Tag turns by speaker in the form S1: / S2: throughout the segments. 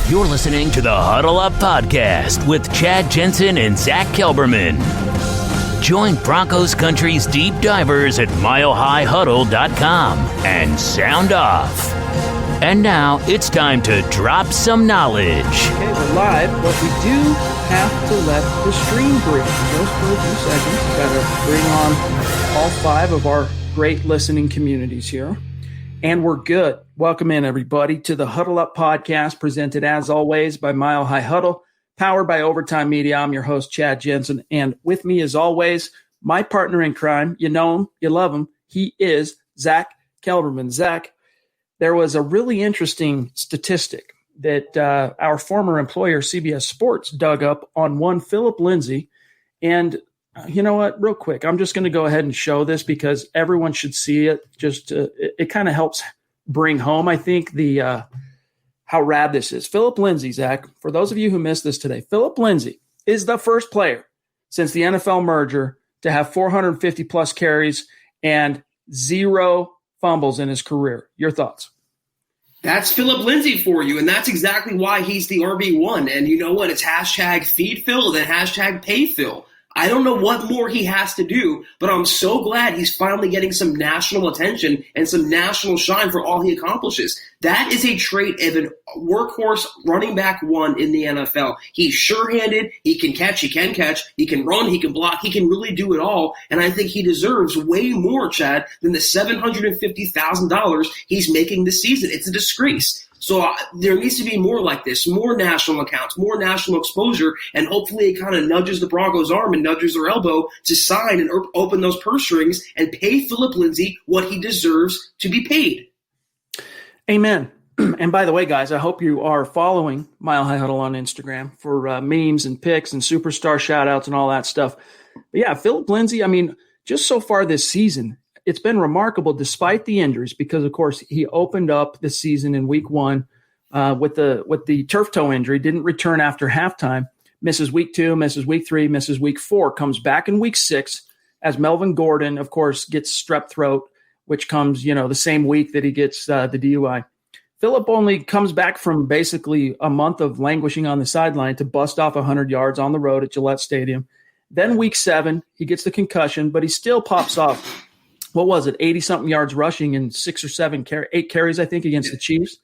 S1: You're listening to the Huddle Up Podcast with Chad Jensen and Zack Kelberman. Join Broncos Country's deep divers at milehighhuddle.com and sound off. And now it's time to drop some knowledge.
S2: Okay, we're live, but we do have to let the stream breathe just for a few seconds. Got to bring on all 5 of our great listening communities here. And we're good. Welcome in, everybody, to the Huddle Up Podcast, presented as always by Mile High Huddle, powered by Overtime Media. I'm your host, Chad Jensen, and with me, as always, my partner in crime. You know him, you love him. He is Zack Kelberman. Zack, there was a really interesting statistic that our former employer, CBS Sports, dug up on one Philip Lindsay. And you know what? Real quick, I'm just going to go ahead and show this because everyone should see it. Just it kind of helps bring home, I think, the how rad this is. Philip Lindsay, Zack, for those of you who missed this today, Philip Lindsay is the first player since the NFL merger to have 450-plus carries and 0 fumbles in his career. Your thoughts?
S3: That's Philip Lindsay for you, and that's exactly why he's the RB1. And you know what? It's hashtag feed Phil, then hashtag pay Phil. I don't know what more he has to do, but I'm so glad he's finally getting some national attention and some national shine for all he accomplishes. That is a trait of a workhorse running back one in the NFL. He's sure-handed, he can catch, he can run, he can block, he can really do it all, and I think he deserves way more, Chad, than the $750,000 he's making this season. It's a disgrace. So there needs to be more like this, more national accounts, more national exposure, and hopefully it kind of nudges the Broncos' arm and nudges their elbow to sign and open those purse strings and pay Philip Lindsay what he deserves to be paid.
S2: Amen. And by the way, guys, I hope you are following Mile High Huddle on Instagram for memes and pics and superstar shout-outs and all that stuff. But yeah, Philip Lindsay, I mean, just so far this season, it's been remarkable despite the injuries because, of course, he opened up the season in week 1 with the turf toe injury, didn't return after halftime, misses week 2, misses week 3, misses week 4, comes back in week 6 as Melvin Gordon, of course, gets strep throat, which comes, the same week that he gets the DUI. Philip only comes back from basically a month of languishing on the sideline to bust off 100 yards on the road at Gillette Stadium. Then week 7, he gets the concussion, but he still pops off. What was it, 80-something yards rushing and 6 or 7, 8 carries, I think, against the Chiefs.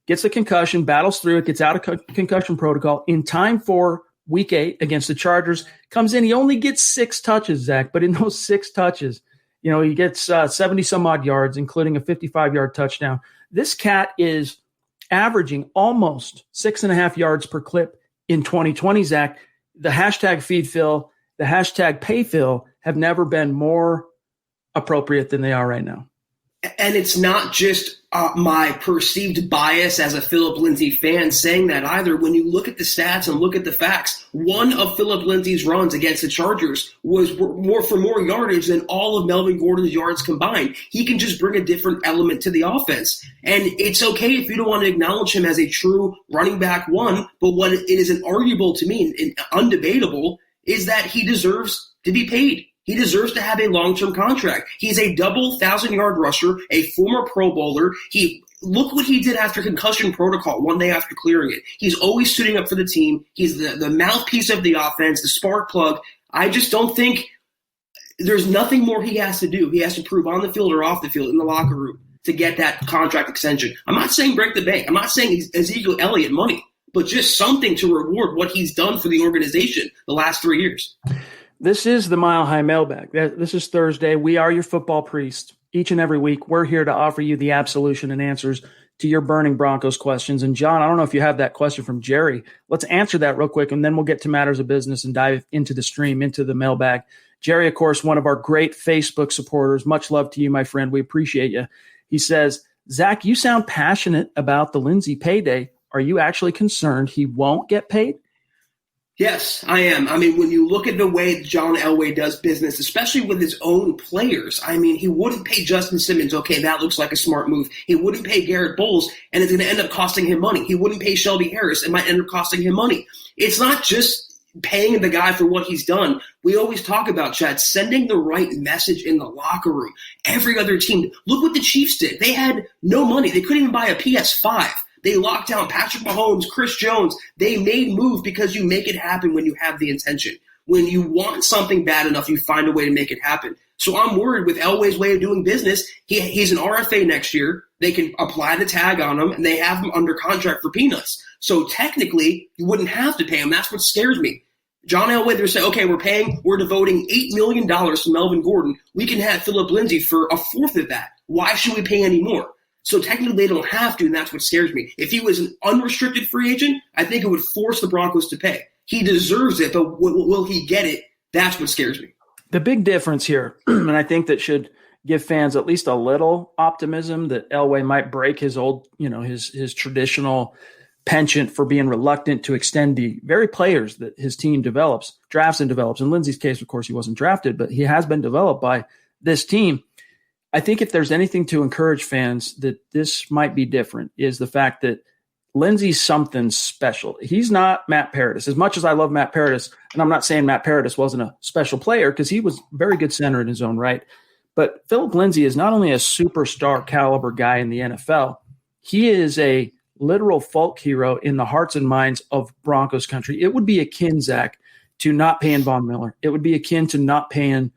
S2: Gets the concussion, battles through it, gets out of concussion protocol. In time for week 8 against the Chargers, comes in. He only gets 6 touches, Zack, but in those 6 touches, he gets 70-some-odd yards, including a 55-yard touchdown. This cat is averaging almost 6.5 yards per clip in 2020, Zack. The hashtag feed Phil, the hashtag pay Phil have never been more appropriate than they are right now.
S3: And it's not just my perceived bias as a Philip Lindsay fan saying that either. When you look at the stats and look at the facts, one of Philip Lindsay's runs against the Chargers was more yardage than all of Melvin Gordon's yards combined. He can just bring a different element to the offense. And it's okay if you don't want to acknowledge him as a true running back one, but what it is inarguable to me and undebatable is that he deserves to be paid. He deserves to have a long-term contract. He's a double 1,000-yard rusher, a former Pro Bowler. Look what he did after concussion protocol one day after clearing it. He's always suiting up for the team. He's the mouthpiece of the offense, the spark plug. I just don't think there's nothing more he has to do. He has to prove on the field or off the field in the locker room to get that contract extension. I'm not saying break the bank. I'm not saying Ezekiel Elliott money, but just something to reward what he's done for the organization the last 3 years.
S2: This is the Mile High Mailbag. This is Thursday. We are your football priest. Each and every week, we're here to offer you the absolution and answers to your burning Broncos questions. And, John, I don't know if you have that question from Jerry. Let's answer that real quick, and then we'll get to matters of business and dive into the stream, into the mailbag. Jerry, of course, one of our great Facebook supporters. Much love to you, my friend. We appreciate you. He says, Zack, you sound passionate about the Lindsay payday. Are you actually concerned he won't get paid?
S3: Yes, I am. I mean, when you look at the way John Elway does business, especially with his own players, I mean, he wouldn't pay Justin Simmons. Okay, that looks like a smart move. He wouldn't pay Garrett Bowles, and it's going to end up costing him money. He wouldn't pay Shelby Harris. It might end up costing him money. It's not just paying the guy for what he's done. We always talk about, Chad, sending the right message in the locker room. Every other team, look what the Chiefs did. They had no money. They couldn't even buy a PS5. They locked down Patrick Mahomes, Chris Jones. They made moves because you make it happen when you have the intention. When you want something bad enough, you find a way to make it happen. So I'm worried with Elway's way of doing business. He's an RFA next year. They can apply the tag on him, and they have him under contract for peanuts. So technically, you wouldn't have to pay him. That's what scares me. John Elway, they're saying, okay, we're devoting $8 million to Melvin Gordon. We can have Philip Lindsay for a fourth of that. Why should we pay any more? So technically, they don't have to, and that's what scares me. If he was an unrestricted free agent, I think it would force the Broncos to pay. He deserves it, but will he get it? That's what scares me.
S2: The big difference here, and I think that should give fans at least a little optimism that Elway might break his old, his traditional penchant for being reluctant to extend the very players that his team drafts and develops. In Lindsey's case, of course, he wasn't drafted, but he has been developed by this team. I think if there's anything to encourage fans that this might be different is the fact that Lindsey's something special. He's not Matt Paradis. As much as I love Matt Paradis, and I'm not saying Matt Paradis wasn't a special player because he was a very good center in his own right, but Philip Lindsay is not only a superstar caliber guy in the NFL, he is a literal folk hero in the hearts and minds of Broncos country. It would be akin, Zach, to not paying Von Miller. It would be akin to not paying,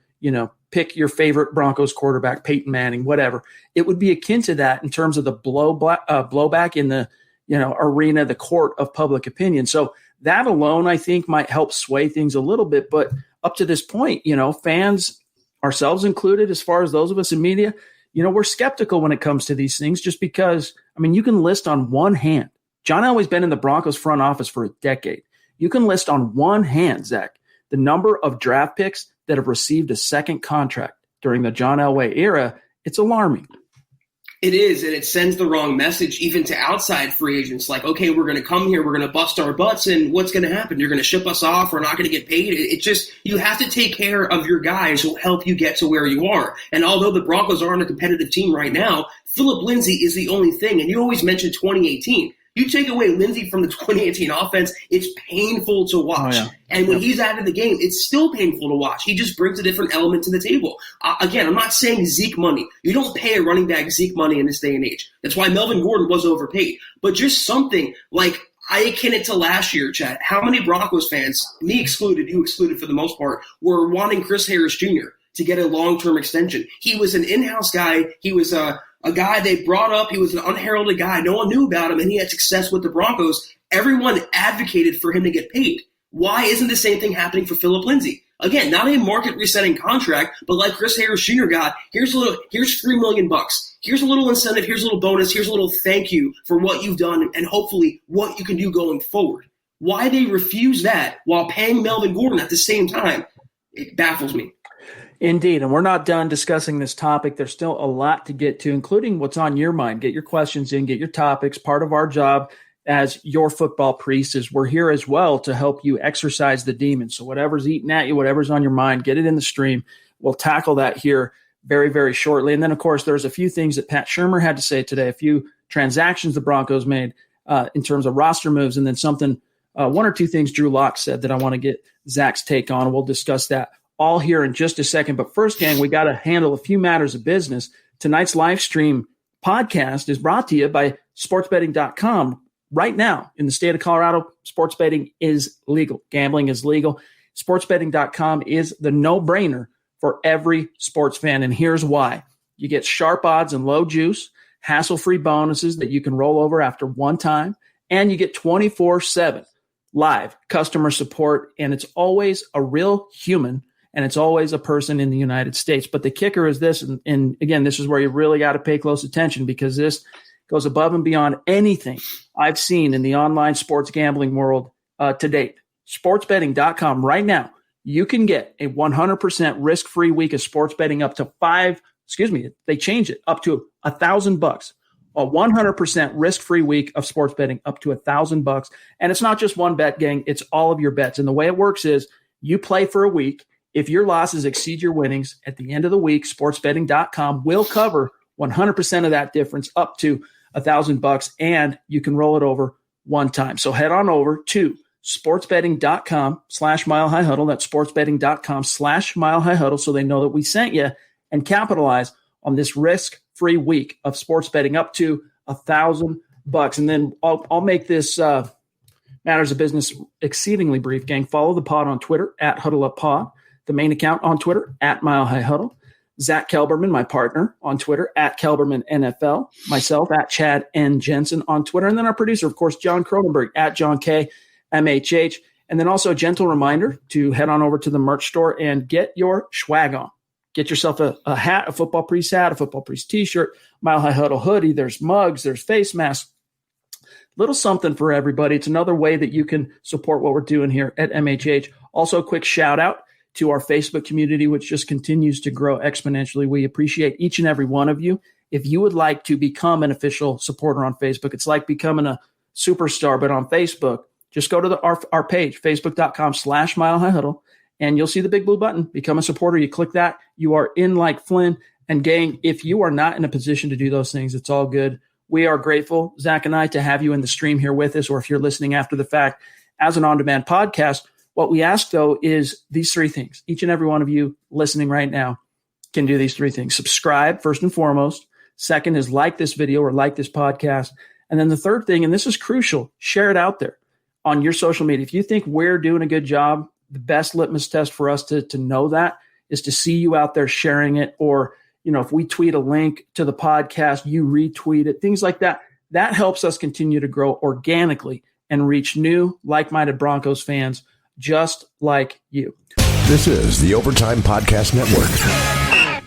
S2: pick your favorite Broncos quarterback, Peyton Manning, whatever. It would be akin to that in terms of the blowback in the arena, the court of public opinion. So that alone, I think, might help sway things a little bit. But up to this point, fans, ourselves included, as far as those of us in media, we're skeptical when it comes to these things just because, you can list on one hand. John Elway's been in the Broncos front office for a decade. You can list on one hand, Zach, the number of draft picks that have received a second contract during the John Elway era. It's alarming.
S3: It is, and it sends the wrong message even to outside free agents. Like, okay, we're going to come here, we're going to bust our butts, and what's going to happen? You're going to ship us off, we're not going to get paid. It's just, you have to take care of your guys who help you get to where you are. And although the Broncos aren't a competitive team right now, Philip Lindsay is the only thing. And you always mention 2018. You take away Lindsay from the 2018 offense, it's painful to watch. Oh, yeah. And when he's out of the game, it's still painful to watch. He just brings a different element to the table. Again, I'm not saying Zeke money. You don't pay a running back Zeke money in this day and age. That's why Melvin Gordon was overpaid. But just something like, I akin it to last year, Chad. How many Broncos fans, me excluded, you excluded for the most part, were wanting Chris Harris Jr. to get a long-term extension? He was an in-house guy. He was a guy they brought up. He was an unheralded guy. No one knew about him, and he had success with the Broncos. Everyone advocated for him to get paid. Why isn't the same thing happening for Philip Lindsay? Again, not a market-resetting contract, but like Chris Harris Jr. got, here's $3 million. Here's a little incentive. Here's a little bonus. Here's a little thank you for what you've done and hopefully what you can do going forward. Why they refuse that while paying Melvin Gordon at the same time, it baffles me.
S2: Indeed, and we're not done discussing this topic. There's still a lot to get to, including what's on your mind. Get your questions in, get your topics. Part of our job as your football priest is we're here as well to help you exorcise the demons. So whatever's eating at you, whatever's on your mind, get it in the stream. We'll tackle that here very, very shortly. And then, of course, there's a few things that Pat Shurmur had to say today, a few transactions the Broncos made in terms of roster moves, and then something, one or two things Drew Lock said that I want to get Zach's take on. We'll discuss that all here in just a second. But first, gang, we got to handle a few matters of business. Tonight's live stream podcast is brought to you by sportsbetting.com. Right now, in the state of Colorado, sports betting is legal. Gambling is legal. Sportsbetting.com is the no-brainer for every sports fan, and here's why. You get sharp odds and low juice, hassle-free bonuses that you can roll over after one time, and you get 24/7 live customer support, and it's always a real human, and it's always a person in the United States. But the kicker is this, and again, this is where you really got to pay close attention because this goes above and beyond anything I've seen in the online sports gambling world to date. Sportsbetting.com right now, you can get a 100% risk-free week of sports betting up to they change it, up to $1,000. A 100% risk-free week of sports betting up to $1,000. And it's not just one bet, gang. It's all of your bets. And the way it works is you play for a week. If your losses exceed your winnings, at the end of the week, sportsbetting.com will cover 100% of that difference up to $1,000, and you can roll it over one time. So head on over to sportsbetting.com/milehighhuddle. That's sportsbetting.com/milehighhuddle so they know that we sent you, and capitalize on this risk-free week of sports betting up to $1,000. And then I'll make this matters of business exceedingly brief, gang. Follow the pod on Twitter at HuddleUpPod, the main account on Twitter at Mile High Huddle. Zack Kelberman, my partner, on Twitter at Kelberman NFL. Myself at Chad N. Jensen on Twitter. And then our producer, of course, John Cronenberg at John K. MHH. And then also a gentle reminder to head on over to the merch store and get your swag on. Get yourself a hat, a Football Priest hat, a Football Priest t-shirt, Mile High Huddle hoodie. There's mugs, there's face masks. Little something for everybody. It's another way that you can support what we're doing here at MHH. Also, a quick shout out to our Facebook community, which just continues to grow exponentially. We appreciate each and every one of you. If you would like to become an official supporter on Facebook, it's like becoming a superstar, but on Facebook. Just go to our page, facebook.com/Mile High Huddle, and you'll see the big blue button, become a supporter. You click that. You are in like Flynn. And gang, if you are not in a position to do those things, it's all good. We are grateful, Zach and I, to have you in the stream here with us, or if you're listening after the fact as an on-demand podcast. What we ask, though, is these three things. Each and every one of you listening right now can do these three things. Subscribe, first and foremost. Second is like this video or like this podcast. And then the third thing, and this is crucial, share it out there on your social media. If you think we're doing a good job, the best litmus test for us to know that is to see you out there sharing it, or if we tweet a link to the podcast, you retweet it, things like that. That helps us continue to grow organically and reach new, like-minded Broncos fans just like you.
S4: This is the Overtime Podcast Network.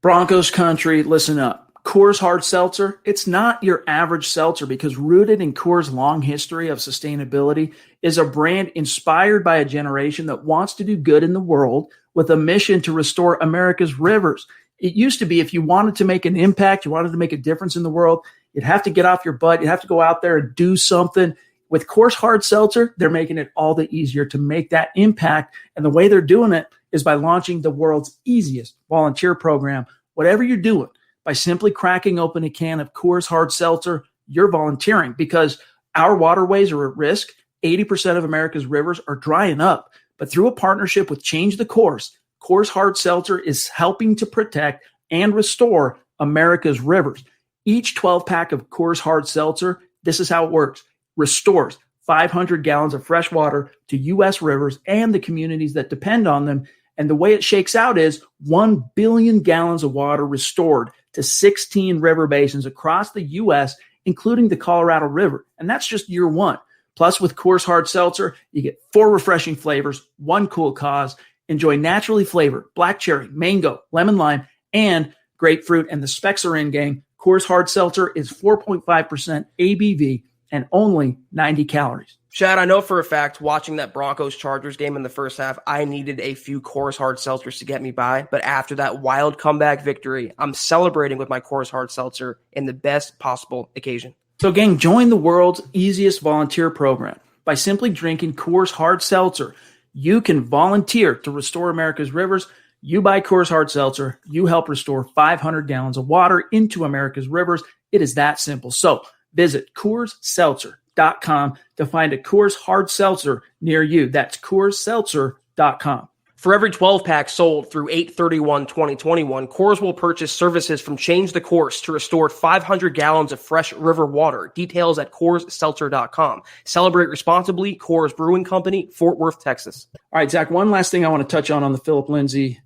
S2: Broncos country, listen up. Coors Hard Seltzer, it's not your average seltzer, because rooted in Coors' long history of sustainability is a brand inspired by a generation that wants to do good in the world with a mission to restore America's rivers. It used to be, if you wanted to make an impact, you wanted to make a difference in the world, you'd have to get off your butt. You'd have to go out there and do something. With Coors Hard Seltzer, they're making it all the easier to make that impact. And the way they're doing it is by launching the world's easiest volunteer program. Whatever you're doing, by simply cracking open a can of Coors Hard Seltzer, you're volunteering, because our waterways are at risk. 80% of America's rivers are drying up. But through a partnership with Change the Course, Coors Hard Seltzer is helping to protect and restore America's rivers. Each 12-pack of Coors Hard Seltzer, this is how it works, restores 500 gallons of fresh water to U.S. rivers and the communities that depend on them. And the way it shakes out is 1 billion gallons of water restored to 16 river basins across the U.S., including the Colorado River. And that's just year one. Plus, with Coors Hard Seltzer, you get 4 refreshing flavors, 1 cool cause. Enjoy naturally flavored black cherry, mango, lemon lime, and grapefruit. And the specs are in, gang. Coors Hard Seltzer is 4.5% ABV and only 90 calories.
S5: Chad, I know for a fact, watching that Broncos-Chargers game in the first half, I needed a few Coors Hard Seltzers to get me by. But after that wild comeback victory, I'm celebrating with my Coors Hard Seltzer in the best possible occasion.
S2: So, gang, join the world's easiest volunteer program. By simply drinking Coors Hard Seltzer, you can volunteer to restore America's rivers. You buy Coors Hard Seltzer, you help restore 500 gallons of water into America's rivers. It is that simple. So visit CoorsSeltzer.com to find a Coors Hard Seltzer near you. That's CoorsSeltzer.com.
S5: For every 12-pack sold through 8/31/2021, Coors will purchase services from Change the Course to restore 500 gallons of fresh river water. Details at CoorsSeltzer.com. Celebrate responsibly. Coors Brewing Company, Fort Worth, Texas.
S2: All right, Zach, one last thing I want to touch on the Philip Lindsay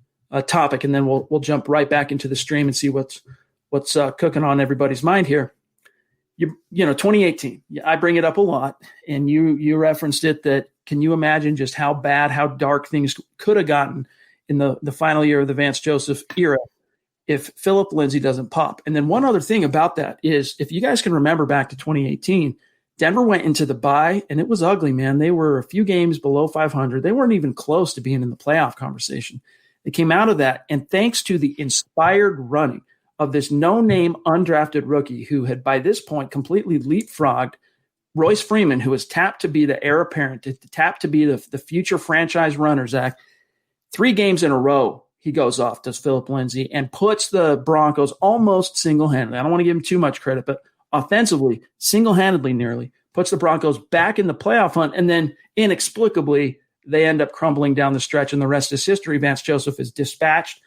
S2: topic, and then we'll jump right back into the stream and see what's cooking on everybody's mind here. You know, 2018, I bring it up a lot, and you referenced it, that can you imagine just how bad, how dark things could have gotten in the final year of the Vance Joseph era if Philip Lindsay doesn't pop? And then one other thing about that is, if you guys can remember back to 2018, Denver went into the bye, and it was ugly, man. They were a few games below 500. They weren't even close to being in the playoff conversation. They came out of that, and thanks to the inspired running of this no-name undrafted rookie who had by this point completely leapfrogged Royce Freeman, who was tapped to be the heir apparent, tapped to be the future franchise runner, Zach. 3 games in a row, he goes off, does Philip Lindsay, and puts the Broncos almost single-handedly. I don't want to give him too much credit, but offensively, single-handedly nearly, puts the Broncos back in the playoff hunt, and then inexplicably, they end up crumbling down the stretch, and the rest is history. Vance Joseph is dispatched.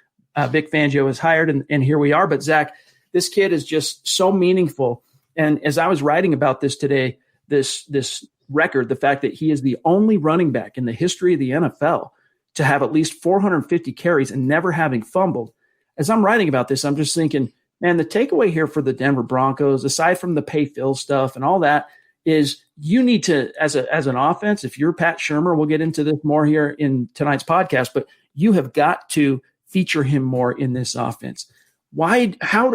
S2: Vic Fangio is hired, and here we are. But, Zach, this kid is just so meaningful And as I was writing about this today, this record, the fact that he is the only running back in the history of the NFL to have at least 450 carries and never having fumbled. As I'm writing about this, I'm just thinking, man, the takeaway here for the Denver Broncos, aside from the pay Phil stuff and all that, is you need to, as an offense, if you're Pat Shurmur, we'll get into this more here in tonight's podcast, but you have got to feature him more in this offense. Why? How?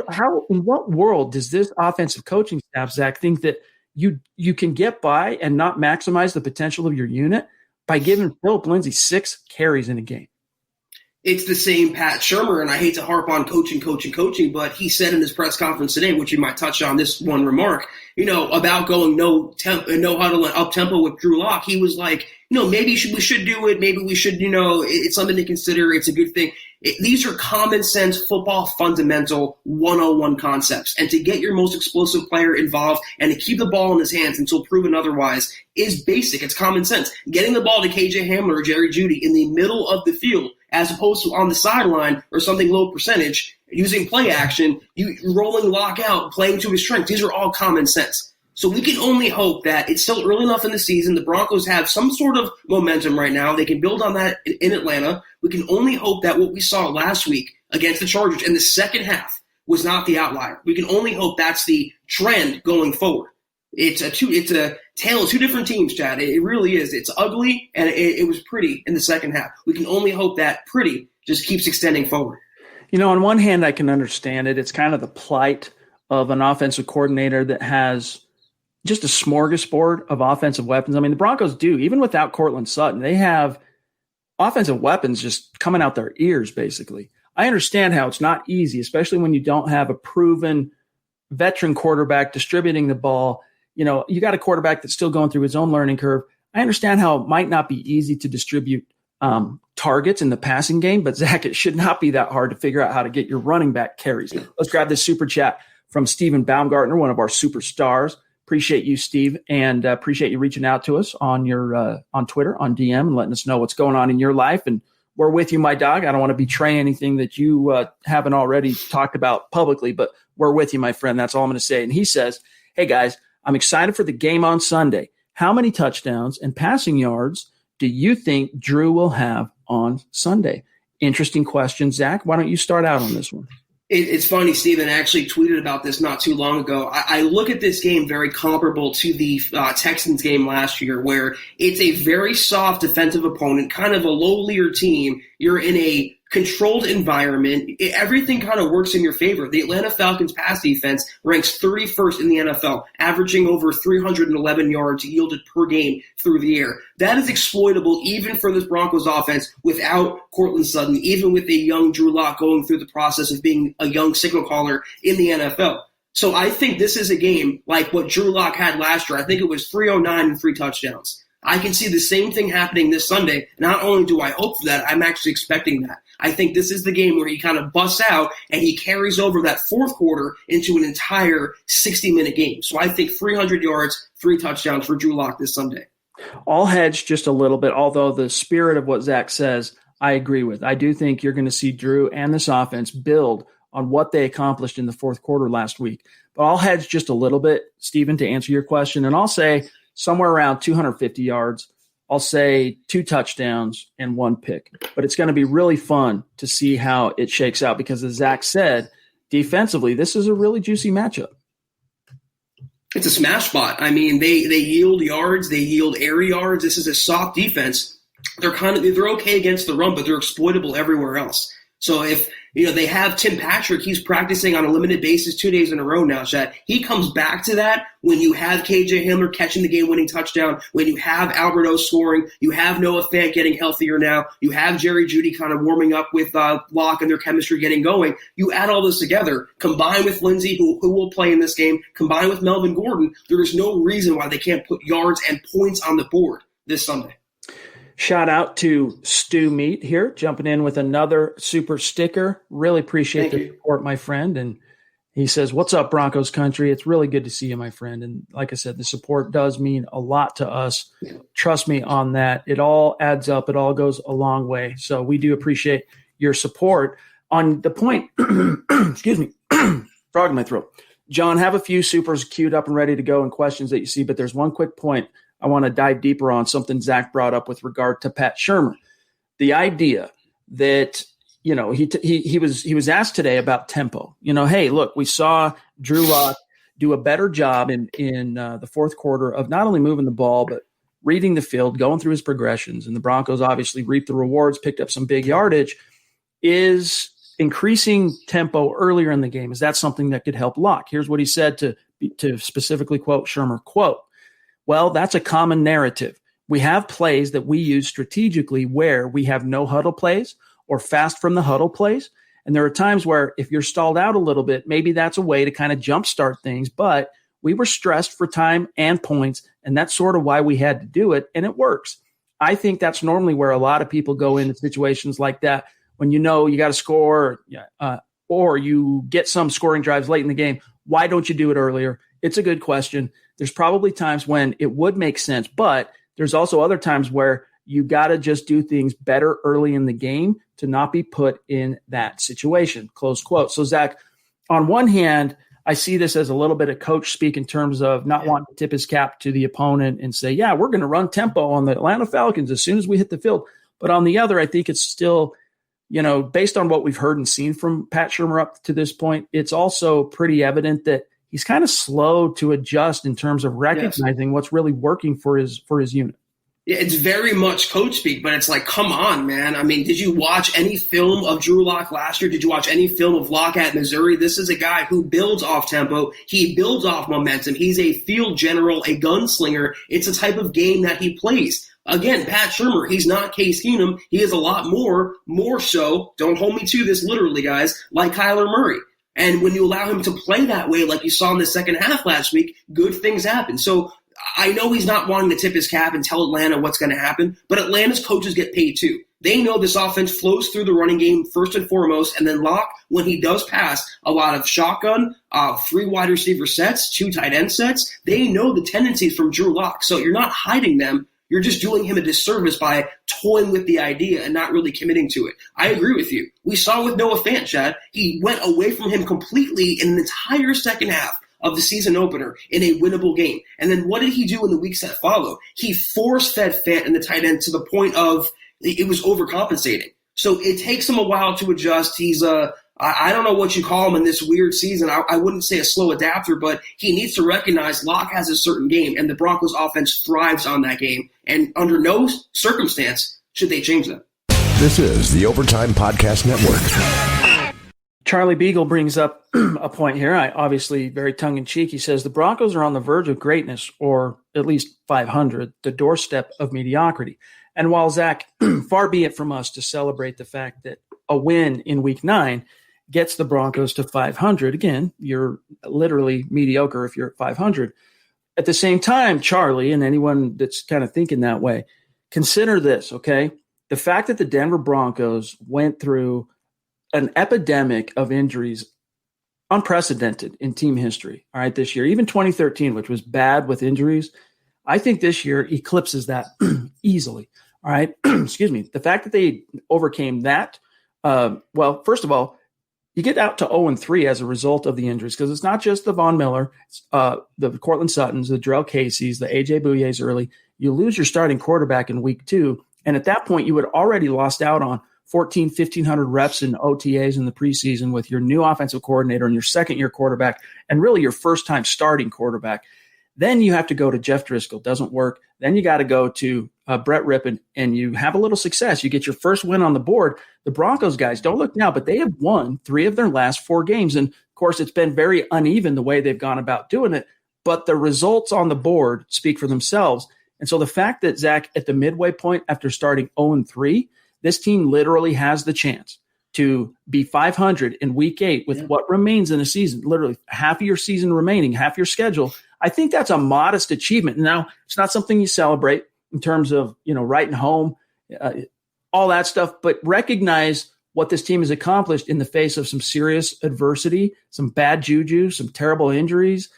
S2: In what world does this offensive coaching staff, Zach, think that you can get by and not maximize the potential of your unit by giving Philip Lindsay 6 carries in a game?
S3: It's the same Pat Shurmur, and I hate to harp on coaching, but he said in his press conference today, which you might touch on this one remark, about going no huddle and up tempo with Drew Lock. He was like, maybe we should do it. Maybe we should, it's something to consider. It's a good thing. These are common sense football fundamental 101 concepts. And to get your most explosive player involved and to keep the ball in his hands until proven otherwise is basic. It's common sense. Getting the ball to KJ Hamler or Jerry Jeudy in the middle of the field as opposed to on the sideline or something low percentage, using play action, you rolling Lock out, playing to his strengths. These are all common sense. So we can only hope that it's still early enough in the season. The Broncos have some sort of momentum right now. They can build on that in Atlanta. We can only hope that what we saw last week against the Chargers in the second half was not the outlier. We can only hope that's the trend going forward. It's a tale of two different teams, Chad. It really is. It's ugly, and it was pretty in the second half. We can only hope that pretty just keeps extending forward.
S2: On one hand, I can understand it. It's kind of the plight of an offensive coordinator that has just a smorgasbord of offensive weapons. I mean, the Broncos do, even without Cortland Sutton, they have offensive weapons just coming out their ears, basically. I understand how it's not easy, especially when you don't have a proven veteran quarterback distributing the ball. You got a quarterback that's still going through his own learning curve. I understand how it might not be easy to distribute targets in the passing game, but Zach, it should not be that hard to figure out how to get your running back carries. Let's grab this super chat from Stephen Baumgartner, one of our superstars. Appreciate you, Steve, and appreciate you reaching out to us on your on Twitter, on DM, and letting us know what's going on in your life. And we're with you, my dog. I don't want to betray anything that you haven't already talked about publicly, but we're with you, my friend. That's all I'm going to say. And he says, hey, guys, I'm excited for the game on Sunday. How many touchdowns and passing yards do you think Drew will have on Sunday? Interesting question, Zach. Why don't you start out on this one?
S3: It's funny, Steven actually tweeted about this not too long ago. I look at this game very comparable to the Texans game last year, where it's a very soft defensive opponent, kind of a lowlier team. You're in a controlled environment. Everything kind of works in your favor. The Atlanta Falcons pass defense ranks 31st in the NFL, averaging over 311 yards yielded per game through the air. That is exploitable even for this Broncos offense without Cortland Sutton, even with a young Drew Lock going through the process of being a young signal caller in the NFL. So I think this is a game like what Drew Lock had last year. I think it was 309 and 3 touchdowns. I can see the same thing happening this Sunday. Not only do I hope for that, I'm actually expecting that. I think this is the game where he kind of busts out and he carries over that fourth quarter into an entire 60-minute game. So I think 300 yards, 3 touchdowns for Drew Lock this Sunday.
S2: I'll hedge just a little bit, although the spirit of what Zach says, I agree with. I do think you're going to see Drew and this offense build on what they accomplished in the fourth quarter last week. But I'll hedge just a little bit, Stephen, to answer your question, and I'll say somewhere around 250 yards. I'll say 2 touchdowns and 1 pick. But it's going to be really fun to see how it shakes out because, as Zach said, defensively, this is a really juicy matchup.
S3: It's a smash spot. I mean, they yield yards, they yield air yards. This is a soft defense. They're okay against the run, but they're exploitable everywhere else. So if they have Tim Patrick, he's practicing on a limited basis 2 days in a row now, Chad. He comes back to that when you have KJ Hamler catching the game-winning touchdown, when you have Alberto scoring, you have Noah Fant getting healthier now, you have Jerry Jeudy kind of warming up with Locke and their chemistry getting going. You add all this together, combined with Lindsey, who will play in this game, combined with Melvin Gordon, there is no reason why they can't put yards and points on the board this Sunday.
S2: Shout out to Stu Meat here, jumping in with another super sticker. Really appreciate the support, my friend. And he says, what's up, Broncos country? It's really good to see you, my friend. And like I said, the support does mean a lot to us. Trust me on that. It all adds up. It all goes a long way. So we do appreciate your support. On the point, excuse me, frog in my throat. John, have a few supers queued up and ready to go and questions that you see, but there's one quick point I want to dive deeper on, something Zach brought up with regard to Pat Shurmur. The idea that, he was asked today about tempo. Hey, look, we saw Drew Lock do a better job in the fourth quarter of not only moving the ball, but reading the field, going through his progressions. And the Broncos obviously reaped the rewards, picked up some big yardage. Is increasing tempo earlier in the game, is that something that could help Lock? Here's what he said to specifically quote Shurmur, quote, "Well, that's a common narrative. We have plays that we use strategically where we have no huddle plays or fast from the huddle plays. And there are times where if you're stalled out a little bit, maybe that's a way to kind of jumpstart things. But we were stressed for time and points, and that's sort of why we had to do it, and it works." I think that's normally where a lot of people go into situations like that when you got to score or you get some scoring drives late in the game. Why don't you do it earlier? It's a good question. There's probably times when it would make sense, but there's also other times where you got to just do things better early in the game to not be put in that situation, close quote. So, Zach, on one hand, I see this as a little bit of coach speak in terms of not wanting to tip his cap to the opponent and say, yeah, we're going to run tempo on the Atlanta Falcons as soon as we hit the field. But on the other, I think it's still, based on what we've heard and seen from Pat Shurmur up to this point, it's also pretty evident that he's kind of slow to adjust in terms of recognizing what's really working for his unit.
S3: Yeah, it's very much coach speak, but it's like, come on, man. I mean, did you watch any film of Drew Lock last year? Did you watch any film of Lock at Missouri? This is a guy who builds off tempo. He builds off momentum. He's a field general, a gunslinger. It's a type of game that he plays. Again, Pat Shurmur, he's not Case Keenum. He is a lot more so, don't hold me to this literally, guys, like Kyler Murray. And when you allow him to play that way, like you saw in the second half last week, good things happen. So I know he's not wanting to tip his cap and tell Atlanta what's going to happen, but Atlanta's coaches get paid too. They know this offense flows through the running game first and foremost, and then Lock, when he does pass, a lot of shotgun, 3 wide receiver sets, 2 tight end sets. They know the tendencies from Drew Lock, so you're not hiding them. You're just doing him a disservice by toying with the idea and not really committing to it. I agree with you. We saw with Noah Fant, Chad, he went away from him completely in the entire second half of the season opener in a winnable game. And then what did he do in the weeks that follow? He force-fed Fant in the tight end to the point of it was overcompensating. So it takes him a while to adjust. He's I don't know what you call him in this weird season. I wouldn't say a slow adapter, but he needs to recognize Lock has a certain game, and the Broncos offense thrives on that game. And under no circumstance should they change that.
S4: This is the Overtime Podcast Network.
S2: Charlie Beagle brings up a point here, obviously very tongue-in-cheek. He says the Broncos are on the verge of greatness, or at least 500, the doorstep of mediocrity. And while, Zach, far be it from us to celebrate the fact that a win in Week 9 gets the Broncos to 500. Again, you're literally mediocre if you're at 500. At the same time, Charlie, and anyone that's kind of thinking that way, consider this, okay? The fact that the Denver Broncos went through an epidemic of injuries, unprecedented in team history, all right, this year. Even 2013, which was bad with injuries, I think this year eclipses that easily, all right? Excuse me. The fact that they overcame that, well, first of all, you get out to 0-3 as a result of the injuries, because it's not just the Von Miller, the Cortland Suttons, the Jarrell Caseys, the A.J. Bouye's early. You lose your starting quarterback in Week 2, and at that point you had already lost out on 1,500 reps in OTAs in the preseason with your new offensive coordinator and your second-year quarterback and really your first-time starting quarterback. Then you have to go to Jeff Driscoll. Doesn't work. Then you got to go to Brett Rippon, and you have a little success. You get your first win on the board. The Broncos guys, don't look now, but they have won 3 of their last 4 games. And, of course, it's been very uneven the way they've gone about doing it. But the results on the board speak for themselves. And so the fact that, Zach, at the midway point after starting 0-3, this team literally has the chance to be 500 in Week 8 with what remains in a season, literally half of your season remaining, half your schedule. I think that's a modest achievement. Now, it's not something you celebrate in terms of, writing home, all that stuff, but recognize what this team has accomplished in the face of some serious adversity, some bad juju, some terrible injuries.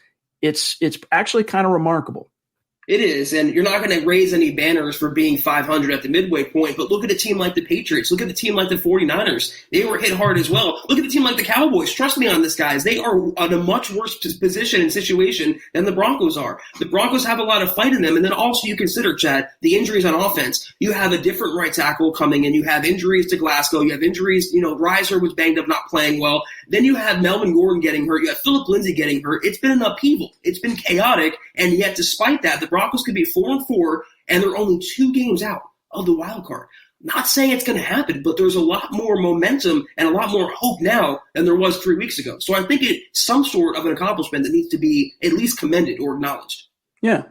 S2: It's actually kind of remarkable.
S3: It is, and you're not going to raise any banners for being 500 at the midway point, but look at a team like the Patriots. Look at the team like the 49ers. They were hit hard as well. Look at the team like the Cowboys. Trust me on this, guys. They are in a much worse position and situation than the Broncos are. The Broncos have a lot of fight in them, and then also you consider, Chad, the injuries on offense. You have a different right tackle coming in. You have injuries to Glasgow. You have injuries, Reiser was banged up, not playing well. Then you have Melvin Gordon getting hurt. You have Philip Lindsay getting hurt. It's been an upheaval. It's been chaotic, and yet despite that, the Broncos could be 4-4, and they're only 2 games out of the wild card. Not saying it's going to happen, but there's a lot more momentum and a lot more hope now than there was 3 weeks ago. So I think it's some sort of an accomplishment that needs to be at least commended or acknowledged.
S2: Yeah,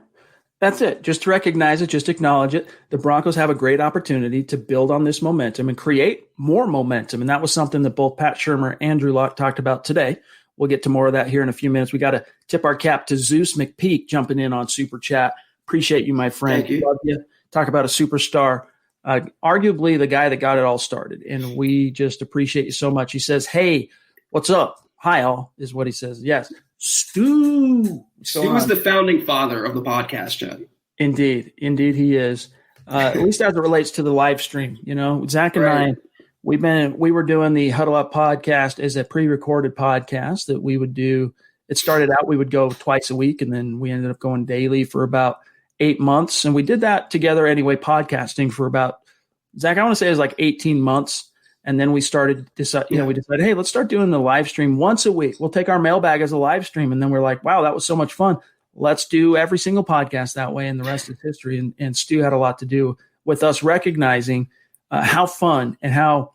S2: that's it. Just recognize it, just acknowledge it. The Broncos have a great opportunity to build on this momentum and create more momentum, and that was something that both Pat Shurmur and Drew Lock talked about today. We'll get to more of that here in a few minutes. We got to tip our cap to Zeus McPeak jumping in on Super Chat. Appreciate you, my friend.
S3: Thank you.
S2: Love you. Talk about a superstar, arguably the guy that got it all started, and we just appreciate you so much. He says, hey, what's up? Hi, all, is what he says. Yes. Stu.
S3: Stu is the founding father of the podcast, Chad.
S2: Indeed he is. At least as it relates to the live stream. Zach and
S3: Right.
S2: I, we were doing the Huddle Up podcast as a pre-recorded podcast that we would do. It started out, we would go twice a week, and then we ended up going daily for about 8 months. And we did that together anyway, podcasting for about, Zach, I want to say it was like 18 months. And then we started, we decided, hey, let's start doing the live stream once a week. We'll take our mailbag as a live stream. And then we're like, wow, that was so much fun. Let's do every single podcast that way. And the rest is history. And Stu had a lot to do with us recognizing how fun and how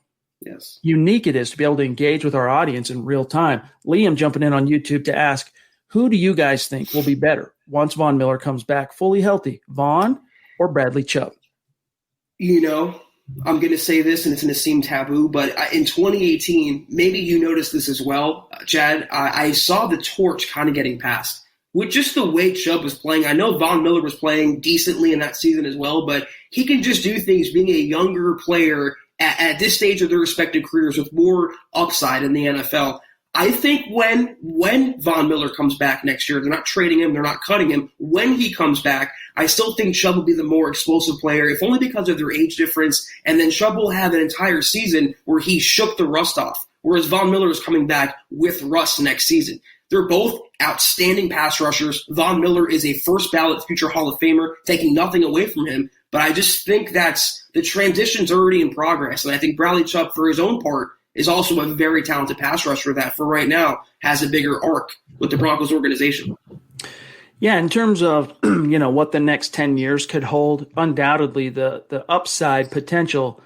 S2: unique it is to be able to engage with our audience in real time. Liam jumping in on YouTube to ask, who do you guys think will be better once Von Miller comes back fully healthy, Von or Bradley Chubb?
S3: I'm going to say this, and it's going to seem taboo, but in 2018, maybe you noticed this as well, Chad, I saw the torch kind of getting passed. With just the way Chubb was playing, I know Von Miller was playing decently in that season as well, but he can just do things being a younger player at this stage of their respective careers with more upside in the NFL. I think when Von Miller comes back next year, they're not trading him, they're not cutting him. When he comes back, I still think Chubb will be the more explosive player, if only because of their age difference. And then Chubb will have an entire season where he shook the rust off, whereas Von Miller is coming back with rust next season. They're both outstanding pass rushers. Von Miller is a first ballot future Hall of Famer, taking nothing away from him. But I just think the transition's already in progress. And I think Bradley Chubb, for his own part, is also a very talented pass rusher that, for right now, has a bigger arc with the Broncos organization.
S2: Yeah, in terms of what the next 10 years could hold, undoubtedly the upside potential,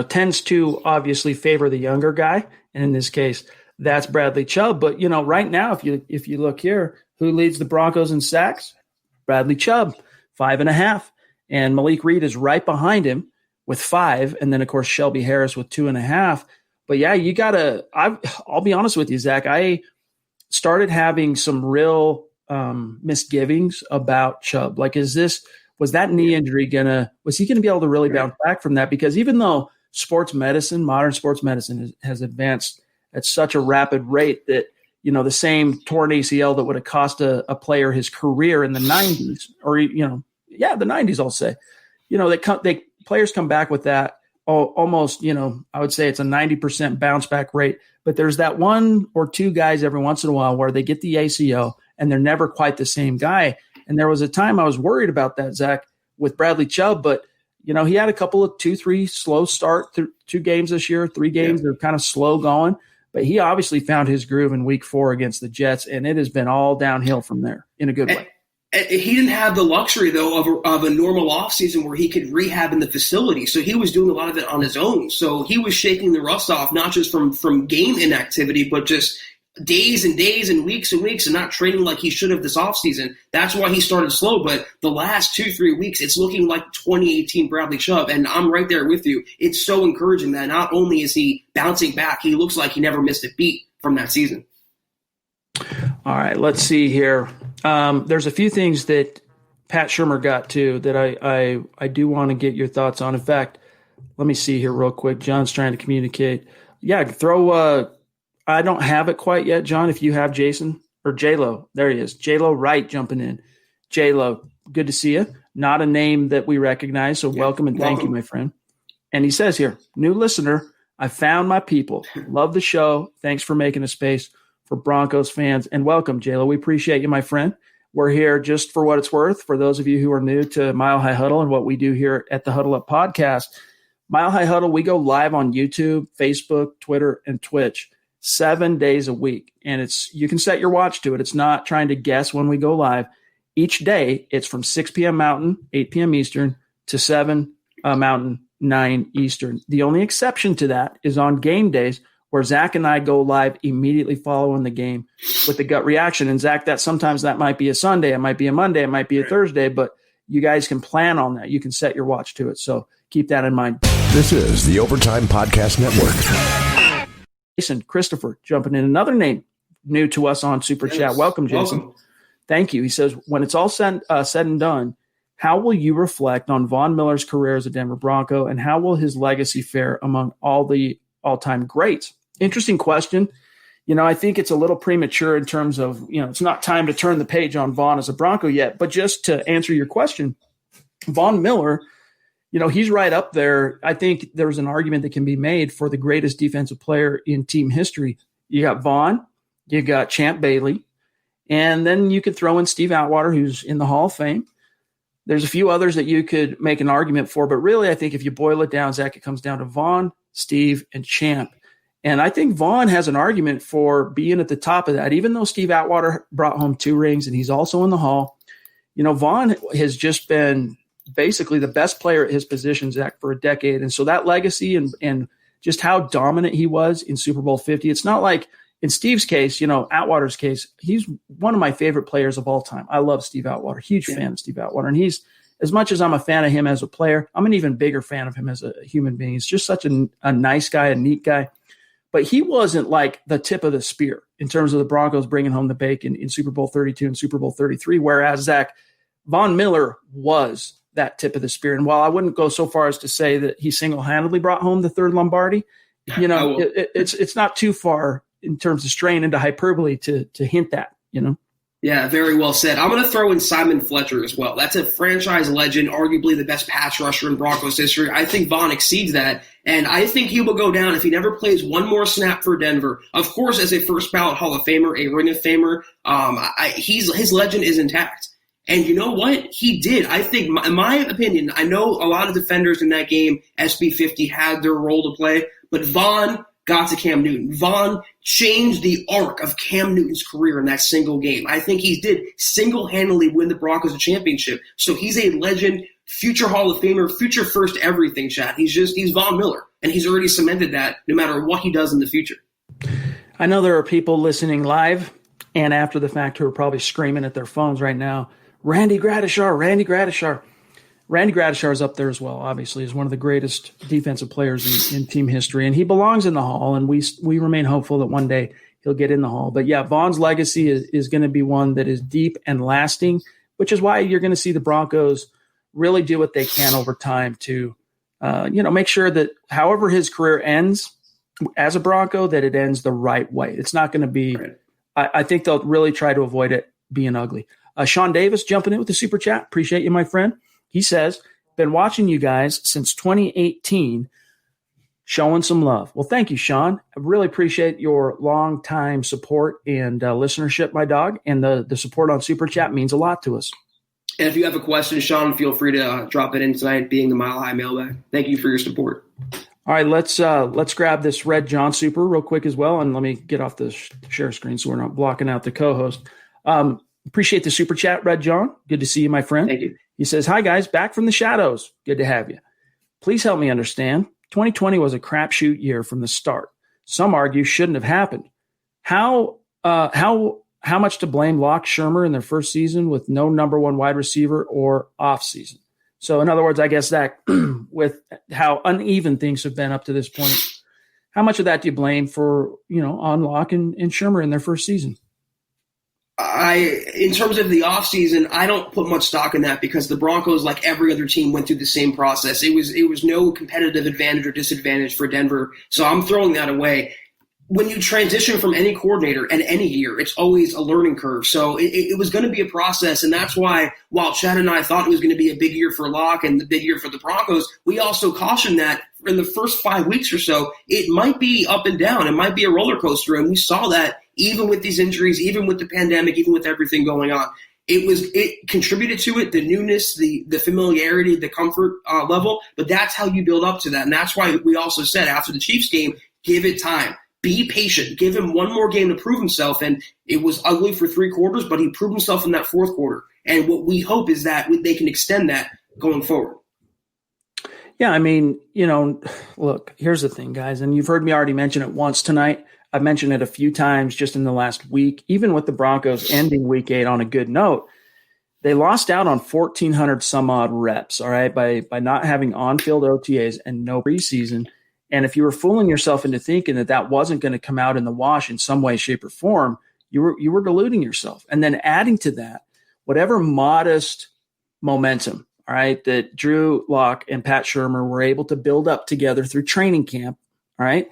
S2: tends to obviously favor the younger guy, and in this case, that's Bradley Chubb. But right now, if you look here, who leads the Broncos in sacks? Bradley Chubb, 5.5, and Malik Reed is right behind him with 5, and then of course Shelby Harris with 2.5. But yeah, you gotta. I'll be honest with you, Zach. I started having some real misgivings about Chubb. Like, was that knee injury was he gonna be able to really bounce back from that? Because even though modern sports medicine has advanced at such a rapid rate that the same torn ACL that would have cost a player his career in the 90s, or the 90s, I'll say, players come back with that. Almost, I would say it's a 90% bounce back rate, but there's that 1 or 2 guys every once in a while where they get the ACL and they're never quite the same guy. And there was a time I was worried about that, Zach, with Bradley Chubb, but he had a couple of 2-3 slow start through 2 games this year, 3 games. They're kind of slow going, but he obviously found his groove in week 4 against the Jets, and it has been all downhill from there in a good way.
S3: He didn't have the luxury, though, of a normal offseason where he could rehab in the facility. So he was doing a lot of it on his own. So he was shaking the rust off, not just from game inactivity, but just days and days and weeks and not training like he should have this offseason. That's why he started slow. But the last 2-3 weeks, it's looking like 2018 Bradley Chubb. And I'm right there with you. It's so encouraging that not only is he bouncing back, he looks like he never missed a beat from that season.
S2: All right, let's see here. There's a few things that Pat Shurmur got to that I do want to get your thoughts on. In fact, let me see here real quick. John's trying to communicate. Yeah, I don't have it quite yet, John. If you have Jason or J-Lo, there he is. J-Lo Wright jumping in. J-Lo, good to see you. Not a name that we recognize, so welcome and thank you, my friend. And he says here, new listener, I found my people. Love the show. Thanks for making a space for Broncos fans. And welcome, JLo. We appreciate you, my friend. We're here just for what it's worth. For those of you who are new to Mile High Huddle and what we do here at the Huddle Up Podcast, Mile High Huddle, we go live on YouTube, Facebook, Twitter, and Twitch 7 days a week. And you can set your watch to it. It's not trying to guess when we go live. Each day, it's from 6 p.m. Mountain, 8 p.m. Eastern, to 7 Mountain, 9 Eastern. The only exception to that is on game days where Zach and I go live immediately following the game with the gut reaction. And Zach, sometimes that might be a Sunday, it might be a Monday, it might be a Thursday, but you guys can plan on that. You can set your watch to it. So keep that in mind.
S4: This is the Overtime Podcast Network.
S2: Jason Christopher jumping in, another name new to us on Super Chat. Welcome, Jason.
S3: Welcome.
S2: Thank you. He says, when it's all said and done, how will you reflect on Von Miller's career as a Denver Bronco, and how will his legacy fare among all the all-time greats? Interesting question. I think it's a little premature in terms of, it's not time to turn the page on Von as a Bronco yet. But just to answer your question, Von Miller, he's right up there. I think there's an argument that can be made for the greatest defensive player in team history. You got Von, you got Champ Bailey, and then you could throw in Steve Atwater, who's in the Hall of Fame. There's a few others that you could make an argument for, but really I think if you boil it down, Zach, it comes down to Von, Steve, and Champ. And I think Von has an argument for being at the top of that, even though Steve Atwater brought home 2 rings and he's also in the Hall. Von has just been basically the best player at his position, Zach, for a decade. And so that legacy and just how dominant he was in Super Bowl 50, it's not like in Steve's case, Atwater's case, he's one of my favorite players of all time. I love Steve Atwater, huge fan of Steve Atwater. And he's, as much as I'm a fan of him as a player, I'm an even bigger fan of him as a human being. He's just such a nice guy, a neat guy. But he wasn't like the tip of the spear in terms of the Broncos bringing home the bacon in Super Bowl 32 and Super Bowl 33, whereas Zach, Von Miller was that tip of the spear. And while I wouldn't go so far as to say that he single-handedly brought home the 3rd Lombardi, it's not too far in terms of straying into hyperbole to hint that,
S3: Yeah, very well said. I'm going to throw in Simon Fletcher as well. That's a franchise legend, arguably the best pass rusher in Broncos history. I think Von exceeds that, and I think he will go down if he never plays one more snap for Denver. Of course, as a first-ballot Hall of Famer, a Ring of Famer, his legend is intact. And you know what? He did. I think, in my opinion, I know a lot of defenders in that game, SB50, had their role to play, but Von got to Cam Newton. Von changed the arc of Cam Newton's career in that single game. I think he did single-handedly win the Broncos a championship. So he's a legend, future Hall of Famer, future first everything, Chad. He's Von Miller, and he's already cemented that no matter what he does in the future.
S2: I know there are people listening live and after the fact who are probably screaming at their phones right now, Randy Gradishar. Randy Gradishar is up there as well, obviously, is one of the greatest defensive players in team history, and he belongs in the Hall, and we remain hopeful that one day he'll get in the Hall. But, yeah, Von's legacy is going to be one that is deep and lasting, which is why you're going to see the Broncos really do what they can over time to, make sure that however his career ends as a Bronco, that it ends the right way. It's not going to be right. I think they'll really try to avoid it being ugly. Sean Davis jumping in with the super chat. Appreciate you, my friend. He says, been watching you guys since 2018, showing some love. Well, thank you, Sean. I really appreciate your long-time support and listenership, my dog. And the support on Super Chat means a lot to us.
S3: And if you have a question, Sean, feel free to drop it in tonight, being the Mile High Mailbag. Thank you for your support.
S2: All right, let's grab this Red John Super real quick as well. And let me get off the share screen so we're not blocking out the co-host. Appreciate the Super Chat, Red John. Good to see you, my friend.
S3: Thank you.
S2: He says, hi, guys, back from the shadows. Good to have you. Please help me understand. 2020 was a crapshoot year from the start. Some argue shouldn't have happened. How much to blame Locke Shurmur in their first season with no number one wide receiver or off season? So in other words, I guess that with how uneven things have been up to this point, how much of that do you blame for, on Locke and Shurmur in their first season?
S3: In terms of the offseason, I don't put much stock in that because the Broncos, like every other team, went through the same process. It was no competitive advantage or disadvantage for Denver, so I'm throwing that away. when you transition from any coordinator and any year, it's always a learning curve. So it was going to be a process, and that's why while Chad and I thought it was going to be a big year for Locke and the big year for the Broncos, we also cautioned that in the first 5 weeks or so, it might be up and down. It might be a roller coaster, and we saw that even with these injuries, even with the pandemic, even with everything going on. It contributed to it, the newness, the familiarity, the comfort level, but that's how you build up to that. And that's why we also said after the Chiefs game, give it time. Be patient. Give him one more game to prove himself. And it was ugly for 3 quarters, but he proved himself in that 4th quarter. And what we hope is that they can extend that going forward.
S2: Yeah, I mean, look, here's the thing, guys, and you've heard me already mention it once tonight. I've mentioned it a few times just in the last week, even with the Broncos ending week 8 on a good note. They lost out on 1,400 some odd reps, all right, by not having on-field OTAs and no preseason. And if you were fooling yourself into thinking that wasn't going to come out in the wash in some way, shape, or form, you were deluding yourself. And then adding to that, whatever modest momentum, all right, that Drew Lock and Pat Shurmur were able to build up together through training camp, all right,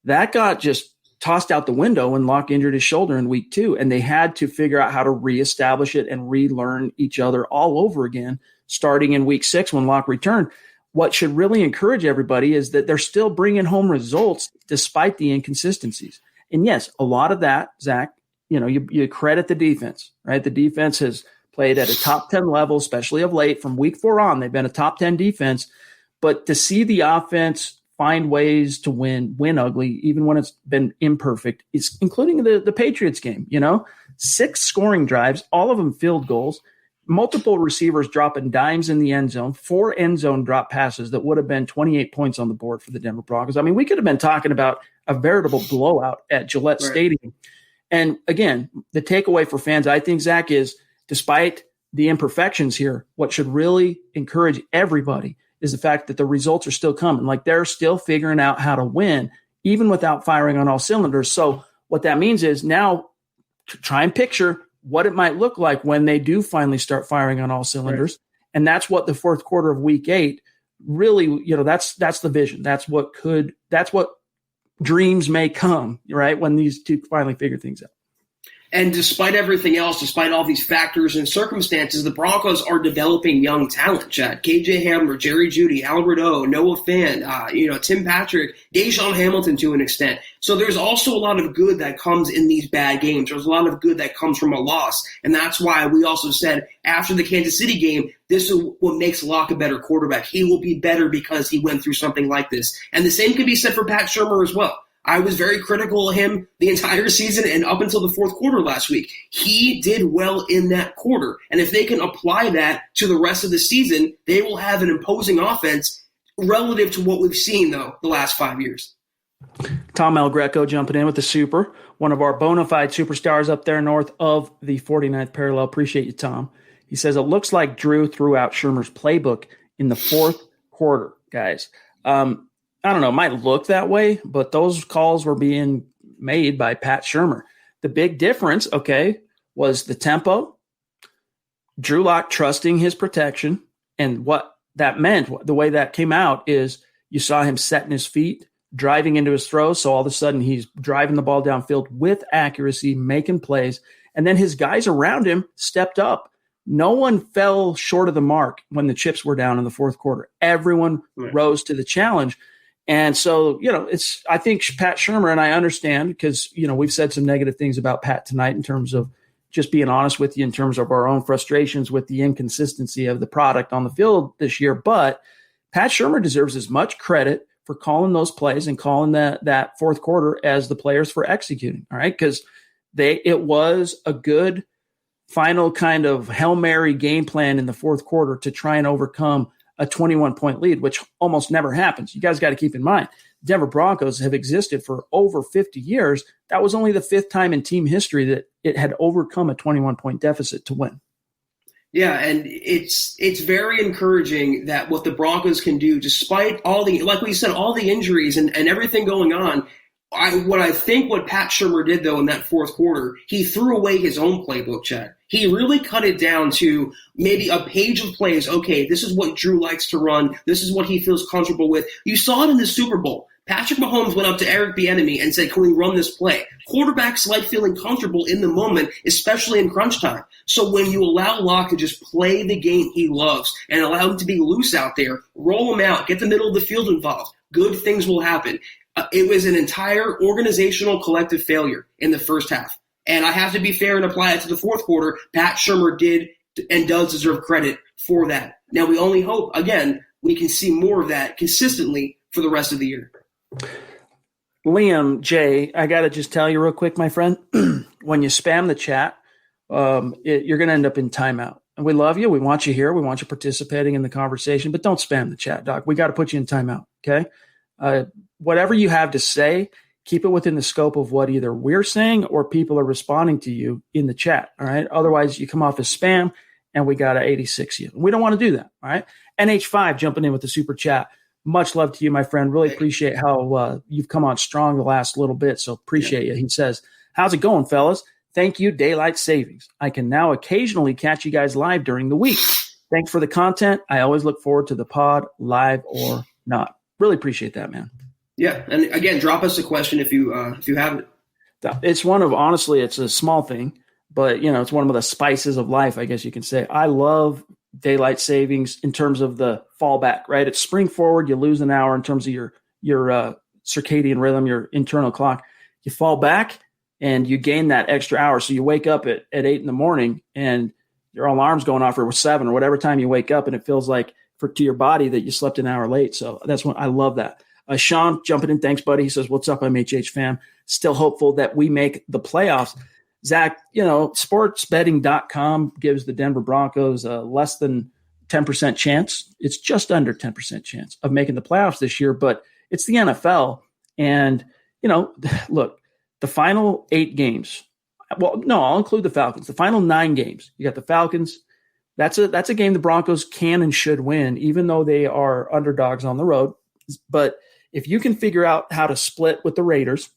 S2: that got just tossed out the window when Locke injured his shoulder in week 2. And they had to figure out how to reestablish it and relearn each other all over again, starting in week 6 when Locke returned. What should really encourage everybody is that they're still bringing home results despite the inconsistencies. And yes, a lot of that, Zach, you credit the defense, right? The defense has played at a top 10 level, especially of late. From week 4 on, they've been a top 10 defense. But to see the offense find ways to win ugly, even when it's been imperfect, is including the Patriots game, 6 scoring drives, all of them field goals, multiple receivers dropping dimes in the end zone, 4 end zone drop passes that would have been 28 points on the board for the Denver Broncos. I mean, we could have been talking about a veritable blowout at Gillette Stadium. And again, the takeaway for fans, I think, Zach, is despite the imperfections here, what should really encourage everybody is the fact that the results are still coming. Like, they're still figuring out how to win, even without firing on all cylinders. So what that means is now try and picture what it might look like when they do finally start firing on all cylinders. Right. And that's what the 4th quarter of week 8 really, that's the vision. That's what dreams may come, right? When these two finally figure things out.
S3: And despite everything else, despite all these factors and circumstances, the Broncos are developing young talent, Chad. KJ Hamler, Jerry Jeudy, Albert O, Noah Fant, Tim Patrick, Deshaun Hamilton to an extent. So there's also a lot of good that comes in these bad games. There's a lot of good that comes from a loss. And that's why we also said after the Kansas City game, this is what makes Locke a better quarterback. He will be better because he went through something like this. And the same can be said for Pat Shurmur as well. I was very critical of him the entire season and up until the 4th quarter last week. He did well in that quarter. And if they can apply that to the rest of the season, they will have an imposing offense relative to what we've seen, though, the last 5 years.
S2: Tom El Greco jumping in with the super, one of our bona fide superstars up there north of the 49th parallel. Appreciate you, Tom. He says, it looks like Drew threw out Shurmur's playbook in the 4th quarter, guys. I don't know, it might look that way, but those calls were being made by Pat Shurmur. The big difference, was the tempo, Drew Lock trusting his protection, and what that meant, the way that came out is you saw him setting his feet, driving into his throws, so all of a sudden he's driving the ball downfield with accuracy, making plays, and then his guys around him stepped up. No one fell short of the mark when the chips were down in the 4th quarter. Everyone rose to the challenge. And so, I think Pat Shurmur, and I understand because, we've said some negative things about Pat tonight in terms of just being honest with you in terms of our own frustrations with the inconsistency of the product on the field this year. But Pat Shurmur deserves as much credit for calling those plays and calling that 4th quarter as the players for executing. All right. Because it was a good final kind of Hail Mary game plan in the 4th quarter to try and overcome a 21-point lead, which almost never happens. You guys got to keep in mind, Denver Broncos have existed for over 50 years. That was only the 5th time in team history that it had overcome a 21-point deficit to win.
S3: Yeah, and it's very encouraging that what the Broncos can do, despite all the, like we said, all the injuries and everything going on. What Pat Shurmur did, though, in that 4th quarter, he threw away his own playbook, Chad. He really cut it down to maybe a page of plays. Okay, this is what Drew likes to run. This is what he feels comfortable with. You saw it in the Super Bowl. Patrick Mahomes went up to Eric Bieniemy and said, can we run this play? Quarterbacks like feeling comfortable in the moment, especially in crunch time. So when you allow Locke to just play the game he loves and allow him to be loose out there, roll him out, get the middle of the field involved, good things will happen. It was an entire organizational collective failure in the first half. And I have to be fair and apply it to the fourth quarter. Pat Shurmur did and does deserve credit for that. Now, we only hope, again, we can see more of that consistently for the rest of the year.
S2: Liam J, I got to just tell you real quick, my friend, when you spam the chat, you're going to end up in timeout. And we love you. We want you here. We want you participating in the conversation, but don't spam the chat, Doc. We got to put you in timeout, okay? Whatever you have to say, keep it within the scope of what either we're saying or people are responding to you in the chat, all right? Otherwise, you come off as spam, and we got to 86 you. We don't want to do that, all right? NH5 jumping in with the super chat. Much love to you, my friend. Really appreciate how you've come on strong the last little bit, so appreciate you. He says, how's it going, fellas? Thank you, Daylight Savings. I can now occasionally catch you guys live during the week. Thanks for the content. I always look forward to the pod, live or not. Really appreciate that, man.
S3: Yeah, and again, drop us a question if you have it.
S2: It's honestly, it's a small thing, but, it's one of the spices of life, I guess you can say. I love daylight savings in terms of the fallback, right? It's spring forward. You lose an hour in terms of your circadian rhythm, your internal clock. You fall back and you gain that extra hour. So you wake up at 8 in the morning and your alarm's going off or 7 or whatever time you wake up, and it feels like to your body that you slept an hour late. So that's when I love that. Sean jumping in. Thanks, buddy. He says, what's up, MHH fam? Still hopeful that we make the playoffs. Zach, sportsbetting.com gives the Denver Broncos a less than 10% chance. It's just under 10% chance of making the playoffs this year, but it's the NFL. And, look, the final 8 games, well, no, I'll include the Falcons. The final 9 games, you got the Falcons. That's a game the Broncos can and should win, even though they are underdogs on the road. But if you can figure out how to split with the Raiders,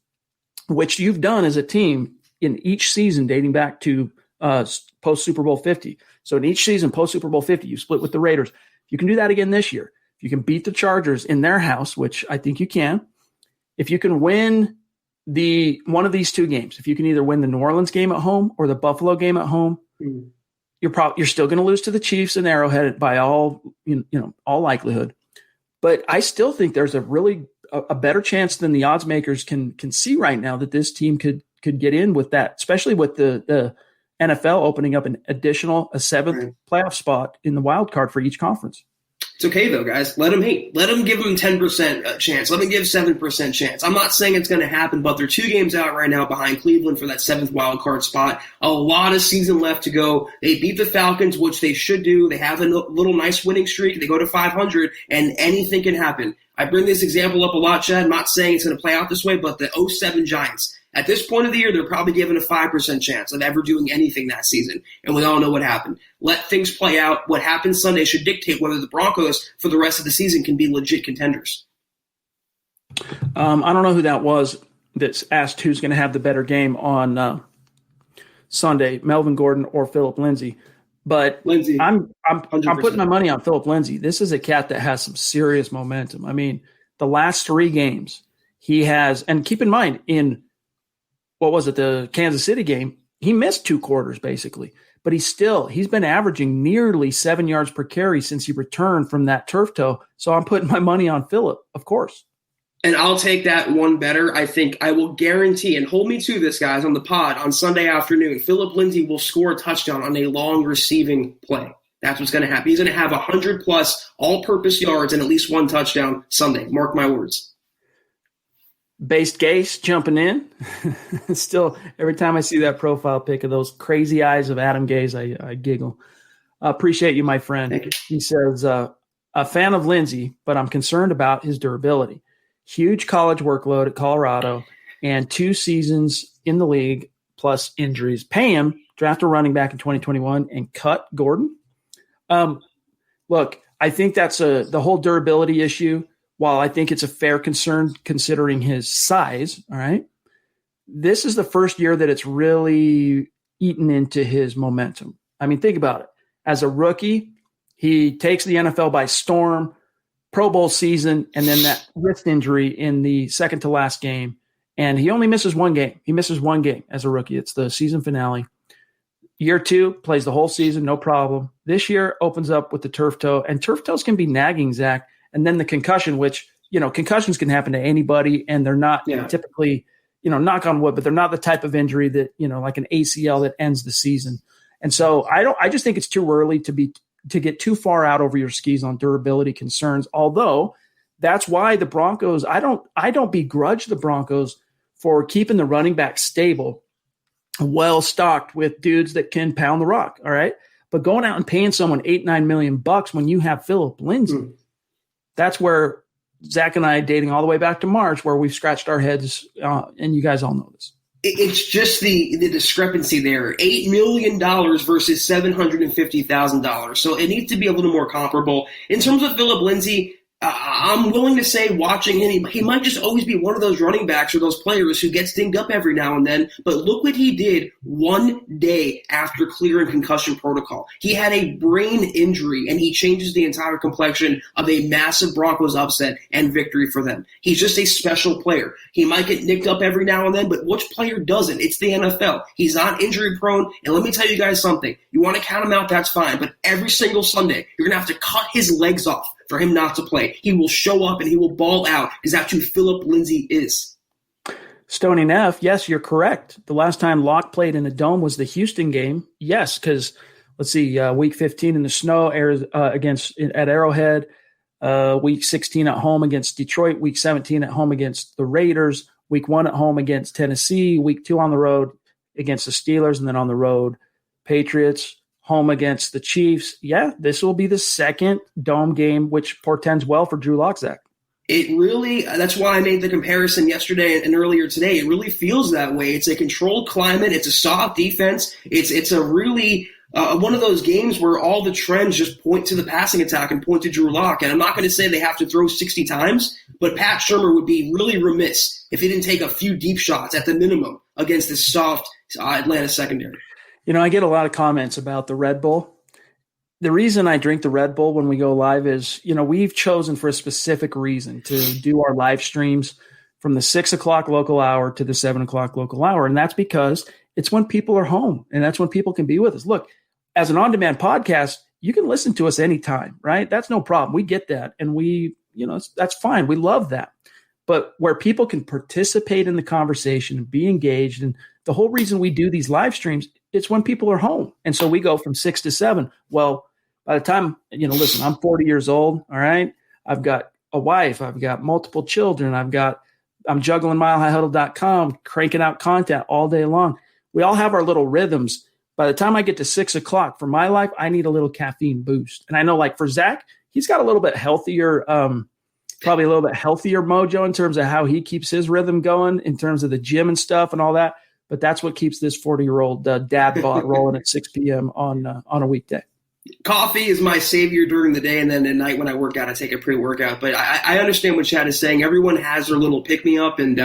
S2: which you've done as a team in each season dating back to post Super Bowl 50. So in each season post Super Bowl 50, you split with the Raiders. If you can do that again this year, if you can beat the Chargers in their house, which I think you can, if you can win one of these 2 games, if you can either win the New Orleans game at home or the Buffalo game at home, you're still going to lose to the Chiefs and Arrowhead by all likelihood. But I still think there's a better chance than the odds makers can see right now that this team could get in with that, especially with the NFL opening up a 7th playoff spot in the wild card for each conference.
S3: It's okay, though, guys. Let them hate. Let them give them 10% chance. Let them give 7% chance. I'm not saying it's going to happen, but they're 2 games out right now behind Cleveland for that 7th wild card spot. A lot of season left to go. They beat the Falcons, which they should do. They have a little nice winning streak. They go to 500, and anything can happen. I bring this example up a lot, Chad. I'm not saying it's going to play out this way, but the 07 Giants. At this point of the year, they're probably given a 5% chance of ever doing anything that season, and we all know what happened. Let things play out. What happens Sunday should dictate whether the Broncos, for the rest of the season, can be legit contenders.
S2: I don't know who that was that's asked who's going to have the better game on Sunday, Melvin Gordon or Phillip Lindsay. But
S3: Lindsay,
S2: I'm putting my money on Phillip Lindsay. This is a cat that has some serious momentum. I mean, the last 3 games he has, and keep in mind, in the Kansas City game, he missed 2 quarters basically, but he's been averaging nearly 7 yards per carry since he returned from that turf toe. So I'm putting my money on Phillip, of course.
S3: And I'll take that one better. I think I will guarantee, and hold me to this, guys, on the pod on Sunday afternoon, Phillip Lindsay will score a touchdown on a long receiving play. That's what's going to happen. He's going to have 100+ all-purpose yards and at least 1 touchdown Sunday. Mark my words.
S2: Based Gase jumping in. Still, every time I see that profile pic of those crazy eyes of Adam Gase, I giggle. Appreciate you, my friend.
S3: Thank you.
S2: He says, a fan of Lindsey, but I'm concerned about his durability. Huge college workload at Colorado and 2 seasons in the league plus injuries. Pay him, draft a running back in 2021, and cut Gordon. Look, I think that's the whole durability issue. While I think it's a fair concern considering his size, all right, this is the first year that it's really eaten into his momentum. I mean, think about it. As a rookie, he takes the NFL by storm, Pro Bowl season and then that wrist injury in the second to last game. And he only misses one game. He misses one game as a rookie. It's the season finale. Year 2, plays the whole season, no problem. This year opens up with the turf toe, and turf toes can be nagging, Zach. And then the concussion, which, concussions can happen to anybody, and they're not typically, knock on wood, but they're not the type of injury that, like an ACL that ends the season. And so I just think it's too early to get too far out over your skis on durability concerns. Although that's why the Broncos, I don't begrudge the Broncos for keeping the running back stable, well stocked with dudes that can pound the rock. All right. But going out and paying someone $8-9 million when you have Philip Lindsay, that's where Zach and I, dating all the way back to March, where we've scratched our heads, and you guys all know this.
S3: It's just the discrepancy there. $8 million versus $750,000. So it needs to be a little more comparable. In terms of Philip Lindsay, I'm willing to say watching him, he might just always be one of those running backs or those players who gets dinged up every now and then. But look what he did one day after clearing concussion protocol. He had a brain injury, and he changes the entire complexion of a massive Broncos upset and victory for them. He's just a special player. He might get nicked up every now and then, but which player doesn't? It's the NFL. He's not injury prone. And let me tell you guys something. You want to count him out, that's fine. But every single Sunday, you're going to have to cut his legs off for him not to play. He will show up and he will ball out because that's who Philip Lindsay is.
S2: Stony Neff, yes, you're correct. The last time Locke played in a dome was the Houston game. Yes, because let's see, week 15 in the snow at Arrowhead, week 16 at home against Detroit, week 17 at home against the Raiders, week 1 at home against Tennessee, week 2 on the road against the Steelers, and then on the road, Patriots, home against the Chiefs. Yeah, this will be the second dome game, which portends well for Drew Lock, Zach.
S3: It really, that's why I made the comparison yesterday and earlier today. It really feels that way. It's a controlled climate. It's a soft defense. It's a really one of those games where all the trends just point to the passing attack and point to Drew Lock. And I'm not going to say they have to throw 60 times, but Pat Shurmur would be really remiss if he didn't take a few deep shots at the minimum against this soft Atlanta secondary.
S2: I get a lot of comments about the Red Bull. The reason I drink the Red Bull when we go live is, we've chosen for a specific reason to do our live streams from the 6 o'clock local hour to the 7 o'clock local hour. And that's because it's when people are home and that's when people can be with us. Look, as an on-demand podcast, you can listen to us anytime, right? That's no problem. We get that. And that's fine. We love that. But where people can participate in the conversation and be engaged, and the whole reason we do these live streams, it's when people are home. And so we go from 6 to 7. Well, by the time, listen, I'm 40 years old. All right. I've got a wife. I've got multiple children. I'm juggling milehighhuddle.com, cranking out content all day long. We all have our little rhythms. By the time I get to 6 o'clock for my life, I need a little caffeine boost. And I know, like for Zach, he's got a little bit healthier, probably a little bit healthier mojo in terms of how he keeps his rhythm going in terms of the gym and stuff and all that. But that's what keeps this 40-year-old dad bod rolling at 6 p.m. on a weekday.
S3: Coffee is my savior during the day, and then at night when I work out, I take a pre-workout. But I understand what Chad is saying. Everyone has their little pick-me-up, and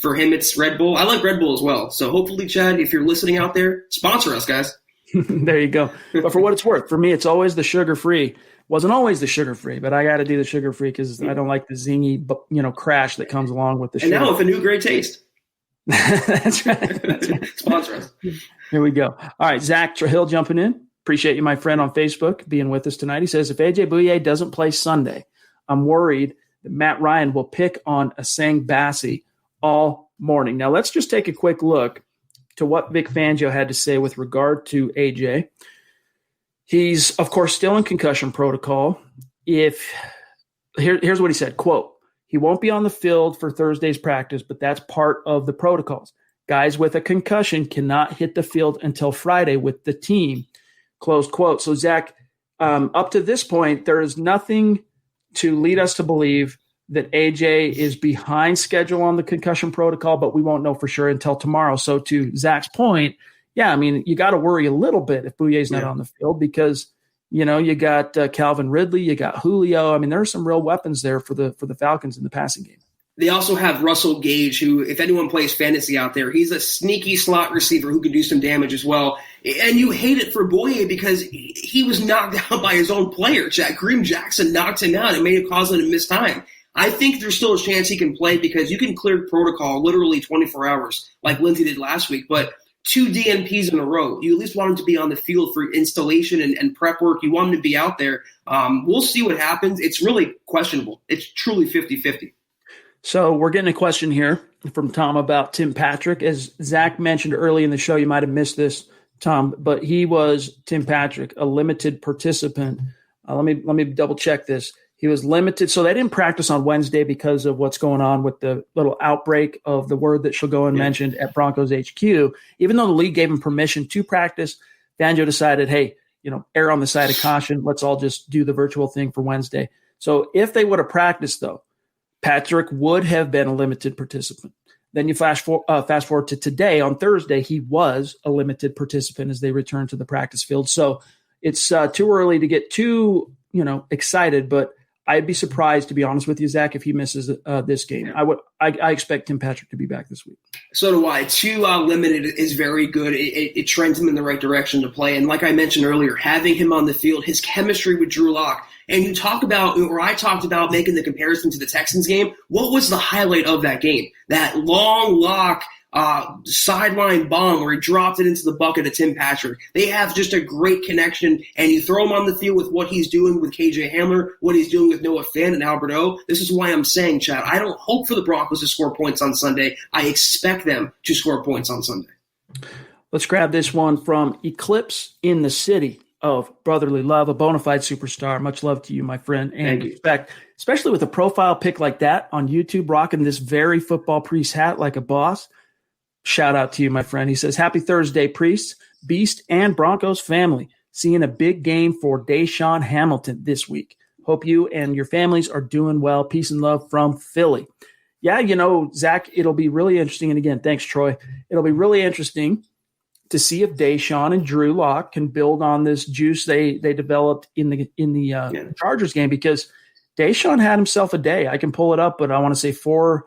S3: for him, it's Red Bull. I like Red Bull as well. So hopefully, Chad, if you're listening out there, sponsor us, guys.
S2: There you go. But for what it's worth, for me, it's always the sugar-free. Wasn't always the sugar-free, but I got to do the sugar-free because I don't like the zingy, crash that comes along with the sugar.
S3: And now with a new great taste.
S2: That's right.
S3: Sponsor us.
S2: Here we go. All right, Zach Hill jumping in. Appreciate you, my friend on Facebook, being with us tonight. He says, if AJ Bouye doesn't play Sunday, I'm worried that Matt Ryan will pick on Asang Bassi all morning. Now, let's just take a quick look to what Vic Fangio had to say with regard to AJ. He's, of course, still in concussion protocol. Here's what he said, quote, he won't be on the field for Thursday's practice, but that's part of the protocols. Guys with a concussion cannot hit the field until Friday with the team, close quote. So, Zach, up to this point, there is nothing to lead us to believe that AJ is behind schedule on the concussion protocol, but we won't know for sure until tomorrow. So to Zach's point, yeah, I mean, you got to worry a little bit if Bouye's not on the field because, you got Calvin Ridley, you got Julio. I mean, there are some real weapons there for the Falcons in the passing game.
S3: They also have Russell Gage, who, if anyone plays fantasy out there, he's a sneaky slot receiver who can do some damage as well. And you hate it for Boye because he was knocked out by his own player. Kareem Jackson knocked him out and made it cause him to miss time. I think there's still a chance he can play because you can clear protocol literally 24 hours like Lindsey did last week. But 2 DNPs in a row, you at least want him to be on the field for installation and prep work. You want him to be out there. We'll see what happens. It's really questionable. It's truly 50-50.
S2: So we're getting a question here from Tom about Tim Patrick. As Zach mentioned early in the show, you might have missed this, Tom, but he was, Tim Patrick, a limited participant. Let me double check this. He was limited. So they didn't practice on Wednesday because of what's going on with the little outbreak of the word that shall go unmentioned at Broncos HQ. Even though the league gave him permission to practice, Fangio decided, hey, err on the side of caution. Let's all just do the virtual thing for Wednesday. So if they would have practiced, though, Patrick would have been a limited participant. Then you fast forward to today. On Thursday, he was a limited participant as they returned to the practice field. So it's too early to get too excited, but I'd be surprised, to be honest with you, Zach, if he misses this game. I expect Tim Patrick to be back this week.
S3: So do I. 2 limited is very good. It trends him in the right direction to play. And like I mentioned earlier, having him on the field, his chemistry with Drew Lock. And I talked about making the comparison to the Texans game. What was the highlight of that game? That long Lock sideline bomb where he dropped it into the bucket of Tim Patrick. They have just a great connection, and you throw him on the field with what he's doing with KJ Hamler, what he's doing with Noah Fant and Albert O. This is why I'm saying, Chad, I don't hope for the Broncos to score points on Sunday. I expect them to score points on Sunday.
S2: Let's grab this one from Eclipse in the City of Brotherly Love, a bona fide superstar. Much love to you, my friend, and respect, especially with a profile pic like that on YouTube, rocking this very football priest hat like a boss. Shout out to you, my friend. He says, happy Thursday, Priests, Beast, and Broncos family. Seeing a big game for Deshaun Hamilton this week. Hope you and your families are doing well. Peace and love from Philly. Yeah, Zach, it'll be really interesting. And again, thanks, Troy. It'll be really interesting to see if Deshaun and Drew Lock can build on this juice they developed in the Chargers game, because Deshaun had himself a day. I can pull it up, but I want to say 4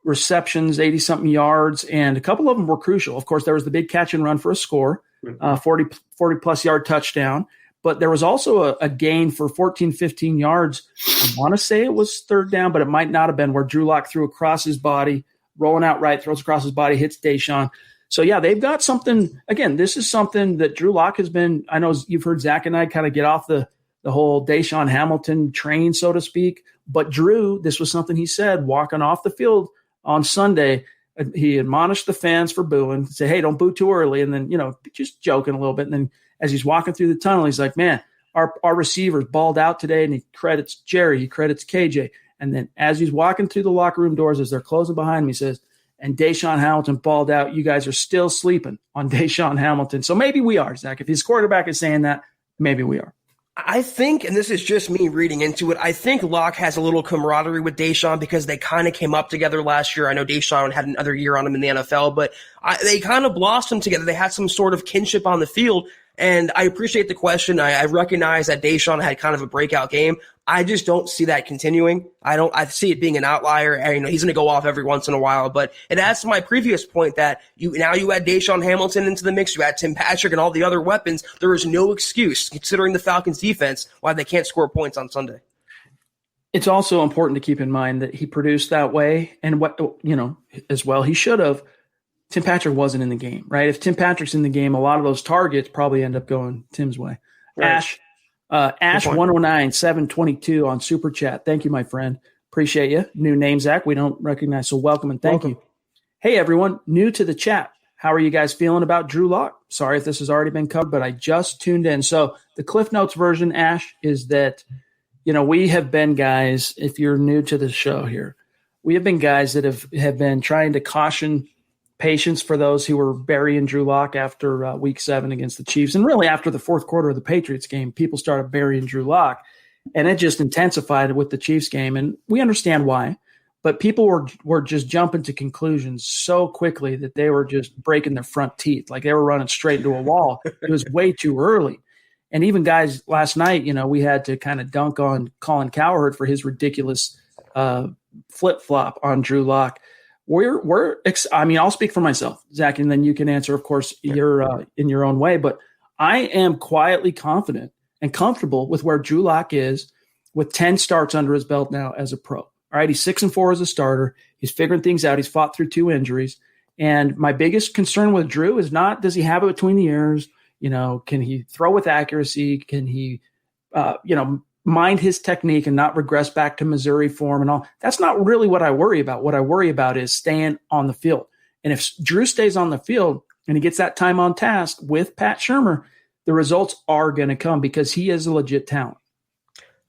S2: receptions, 80-something yards, and a couple of them were crucial. Of course, there was the big catch and run for a score, 40-plus yard touchdown, but there was also a gain for 14, 15 yards. I want to say it was third down, but it might not have been, where Drew Lock threw across his body, rolling out right, throws across his body, hits Deshaun. So, yeah, they've got something. Again, this is something that Drew Lock has been – I know you've heard Zach and I kind of get off the whole Deshaun Hamilton train, so to speak. But Drew, this was something he said walking off the field on Sunday. He admonished the fans for booing, said, hey, don't boo too early. And then, just joking a little bit. And then as he's walking through the tunnel, he's like, man, our receivers balled out today. And he credits Jerry, he credits KJ. And then as he's walking through the locker room doors, as they're closing behind me, he says, and Deshaun Hamilton balled out. You guys are still sleeping on Deshaun Hamilton. So maybe we are, Zach. If his quarterback is saying that, maybe we are.
S5: I think, and this is just me reading into it, I think Locke has a little camaraderie with Deshaun because they kind of came up together last year. I know Deshaun had another year on him in the NFL, but they kind of blossomed together. They had some sort of kinship on the field, and I appreciate the question. I recognize that Deshaun had kind of a breakout game. I just don't see that continuing. I see it being an outlier. And, he's going to go off every once in a while, but it adds to my previous point that you add Deshaun Hamilton into the mix, you add Tim Patrick and all the other weapons. There is no excuse, considering the Falcons defense, why they can't score points on Sunday.
S2: It's also important to keep in mind that he produced that way, and as well, he should have. Tim Patrick wasn't in the game, right? If Tim Patrick's in the game, a lot of those targets probably end up going Tim's way. Right. Ash 109-722 on Super Chat. Thank you, my friend. Appreciate you. New name, Zach. We don't recognize, so welcome and thank you. Hey, everyone. New to the chat. How are you guys feeling about Drew Lock? Sorry if this has already been covered, but I just tuned in. So the Cliff Notes version, Ash, is that, we have been guys, if you're new to the show here, we have been guys that have been trying to caution patience for those who were burying Drew Lock after Week 7 against the Chiefs. And really after the fourth quarter of the Patriots game, people started burying Drew Lock. And it just intensified with the Chiefs game. And we understand why. But people were just jumping to conclusions so quickly that they were just breaking their front teeth. Like they were running straight into a wall. It was way too early. And even guys last night, we had to kind of dunk on Colin Cowherd for his ridiculous flip-flop on Drew Lock. I'll speak for myself, Zach, and then you can answer, of course, in your own way. But I am quietly confident and comfortable with where Drew Lock is with 10 starts under his belt now as a pro. All right, he's 6-4 as a starter. He's figuring things out. He's fought through 2 injuries. And my biggest concern with Drew is not, does he have it between the ears? Can he throw with accuracy? Can he, mind his technique and not regress back to Missouri form and all? That's not really what I worry about. What I worry about is staying on the field. And if Drew stays on the field and he gets that time on task with Pat Shurmur, the results are going to come because he is a legit talent.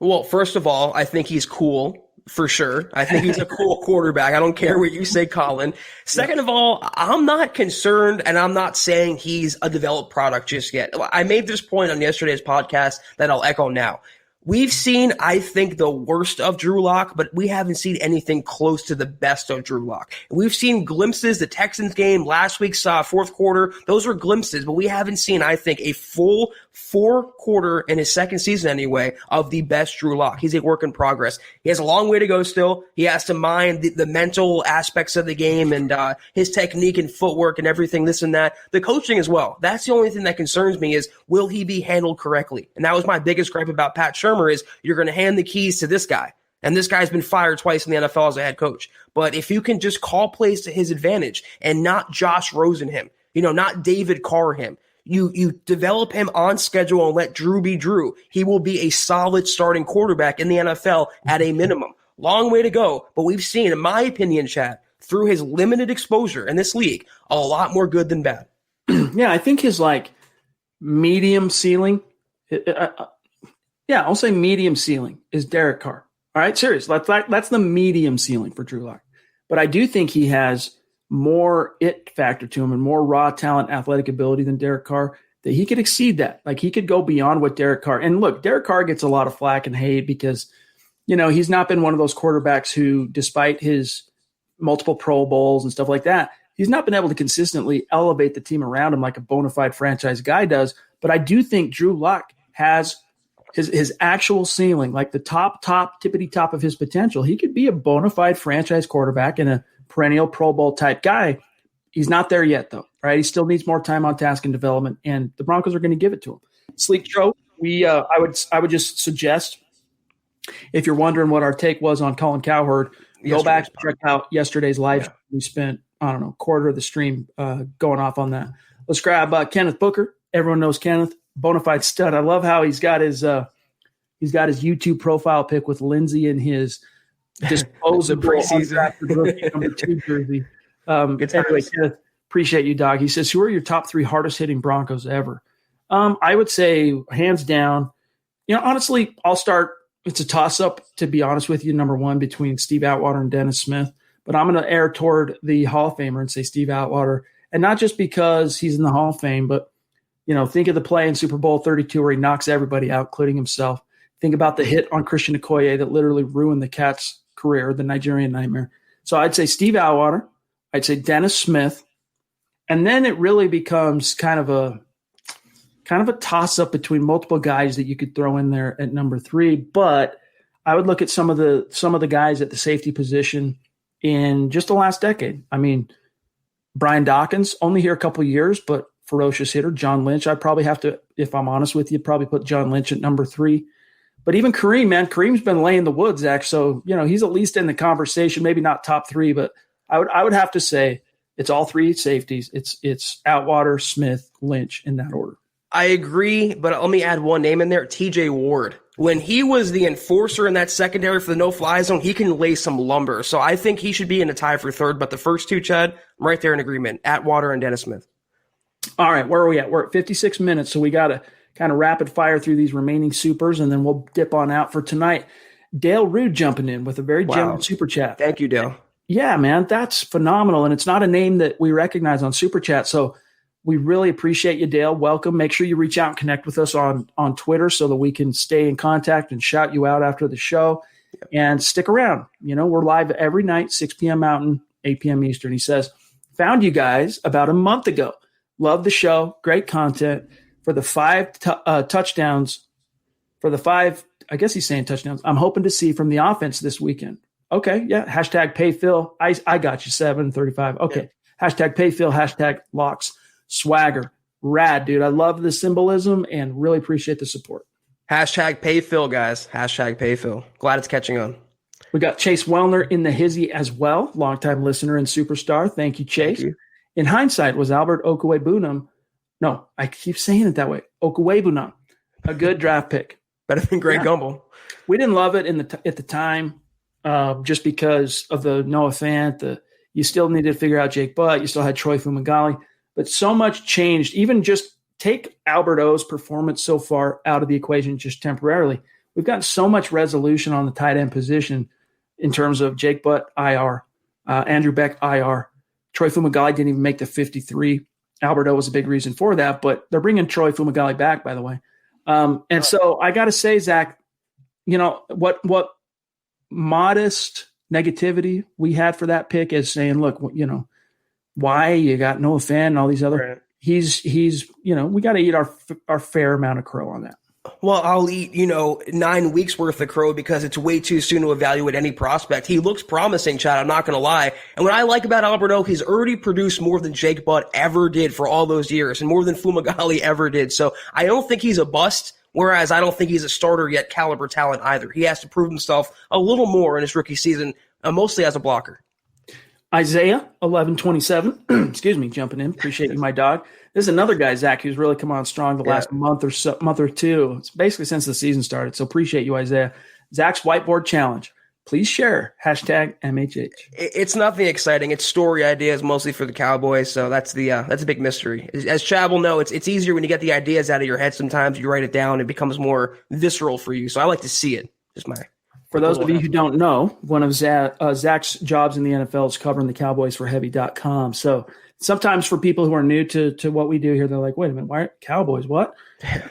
S5: Well, first of all, I think he's cool. For sure. I think he's a cool quarterback. I don't care what you say, Colin. Second of all, I'm not concerned, and I'm not saying he's a developed product just yet. I made this point on yesterday's podcast that I'll echo now. We've seen, I think, the worst of Drew Lock, but we haven't seen anything close to the best of Drew Lock. We've seen glimpses. The Texans game last week saw fourth quarter. Those were glimpses, but we haven't seen, I think, a full 4 quarter in his second season anyway of the best Drew Lock. He's a work in progress. He has a long way to go still. He has to mind the mental aspects of the game and his technique and footwork and everything, this and that. The coaching as well. That's the only thing that concerns me is, will he be handled correctly? And that was my biggest gripe about Pat Shurmur is you're going to hand the keys to this guy. And this guy's been fired twice in the NFL as a head coach. But if you can just call plays to his advantage and not Josh Rosen him, not David Carr him, you develop him on schedule and let Drew be Drew, he will be a solid starting quarterback in the NFL at a minimum. Long way to go, but we've seen, in my opinion, Chad, through his limited exposure in this league, a lot more good than bad.
S2: Yeah, I think his medium ceiling, I'll say medium ceiling is Derek Carr. All right, serious. That's the medium ceiling for Drew Lock. But I do think he has more it factor to him and more raw talent, athletic ability than Derek Carr, that he could exceed that. He could go beyond what Derek Carr. And look, Derek Carr gets a lot of flack and hate because, he's not been one of those quarterbacks who, despite his multiple Pro Bowls and stuff like that, he's not been able to consistently elevate the team around him like a bona fide franchise guy does. But I do think Drew Lock has his actual ceiling, like the top, tippity top of his potential. He could be a bona fide franchise quarterback and a perennial Pro Bowl type guy. He's not there yet, though, right? He still needs more time on task and development, and the Broncos are going to give it to him. Sleek Joe, I would just suggest, if you're wondering what our take was on Colin Cowherd, go back and check out yesterday's live. We spent, quarter of the stream going off on that. Let's grab Kenneth Booker. Everyone knows Kenneth, bona fide stud. I love how he's got his YouTube profile pic with Lindsey in his disposable undrafted number 2 jersey. Anyway, Kenneth, appreciate you, dog. He says, who are your top 3 hardest hitting Broncos ever? I would say hands down, honestly, I'll start. It's a toss up, to be honest with you. Number 1 between Steve Atwater and Dennis Smith, but I'm going to err toward the Hall of Famer and say Steve Atwater. And not just because he's in the Hall of Fame, but think of the play in Super Bowl 32 where he knocks everybody out, including himself. Think about the hit on Christian Okoye that literally ruined the Cat's career, the Nigerian Nightmare. So I'd say Steve Atwater. I'd say Dennis Smith. And then it really becomes kind of a toss-up between multiple guys that you could throw in there at number 3. But I would look at some of the guys at the safety position in just the last decade. Brian Dawkins, only here a couple of years, but ferocious hitter. John Lynch, I'd probably have to, if I'm honest with you, probably put John Lynch at number 3. But even Kareem, man, Kareem's been laying the wood, Zach. So, he's at least in the conversation, maybe not top 3, but I would have to say it's all 3 safeties. It's Atwater, Smith, Lynch in that order.
S5: I agree, but let me add one name in there, TJ Ward. When he was the enforcer in that secondary for the no-fly zone, he can lay some lumber. So I think he should be in a tie for 3rd. But the first 2, Chad, I'm right there in agreement, Atwater and Dennis Smith.
S2: All right, where are we at? We're at 56 minutes, so we got to kind of rapid fire through these remaining supers, and then we'll dip on out for tonight. Dale Rude jumping in with a very generous super chat.
S5: Thank you, Dale.
S2: Yeah, man, that's phenomenal, and it's not a name that we recognize on Super Chat, so we really appreciate you, Dale. Welcome. Make sure you reach out and connect with us on Twitter so that we can stay in contact and shout you out after the show. And stick around. We're live every night, 6 p.m. Mountain, 8 p.m. Eastern. He says, found you guys about a month ago. Love the show. Great content. For the 5 touchdowns, for the 5, I guess he's saying touchdowns, I'm hoping to see from the offense this weekend. Okay, yeah. Hashtag pay Phil. I got you, 735. Okay. Yeah. Hashtag pay Phil, hashtag locks. Swagger. Rad, dude. I love the symbolism and really appreciate the support.
S5: Hashtag pay Phil, guys. Hashtag pay Phil. Glad it's catching on.
S2: We got Chase Wellner in the hizzy as well. Longtime listener and superstar. Thank you, Chase. Thank you. In hindsight, was Albert Okwuegbunam. No, I keep saying it that way. Okwuegbunam. A good draft pick.
S5: Better than Greg Gumbel.
S2: We didn't love it at the time just because of the Noah Fant. You still needed to figure out Jake Butt. You still had Troy Fumagalli. But so much changed. Even just take Albert O's performance so far out of the equation just temporarily. We've gotten so much resolution on the tight end position in terms of Jake Butt, IR, Andrew Beck, IR. Troy Fumagalli didn't even make the 53. Albert O was a big reason for that, but they're bringing Troy Fumagalli back, by the way. So I got to say, Zach, what modest negativity we had for that pick is saying, look, why you got Noah Fant and all these other. Right. He's we got to eat our fair amount of crow on that.
S5: Well, I'll eat 9 weeks worth of crow because it's way too soon to evaluate any prospect. He looks promising, Chad. I'm not going to lie. And what I like about Albert O, he's already produced more than Jake Butt ever did for all those years, and more than Fumagalli ever did. So I don't think he's a bust. Whereas I don't think he's a starter yet caliber talent either. He has to prove himself a little more in his rookie season, mostly as a blocker.
S2: Isaiah, 1127. Excuse me, jumping in. Appreciate you, my dog. This is another guy, Zach, who's really come on strong the last month or two. It's basically since the season started. So appreciate you, Isaiah. Zach's whiteboard challenge. Please share. Hashtag MHH.
S5: It's nothing exciting. It's story ideas mostly for the Cowboys. So that's a big mystery. As Chad will know, it's easier when you get the ideas out of your head. Sometimes you write it down. It becomes more visceral for you. So I like to see it.
S2: For those of you who don't know, one of Zach's jobs in the NFL is covering the Cowboys for Heavy.com. So sometimes for people who are new to what we do here, they're like, wait a minute, why Cowboys? What?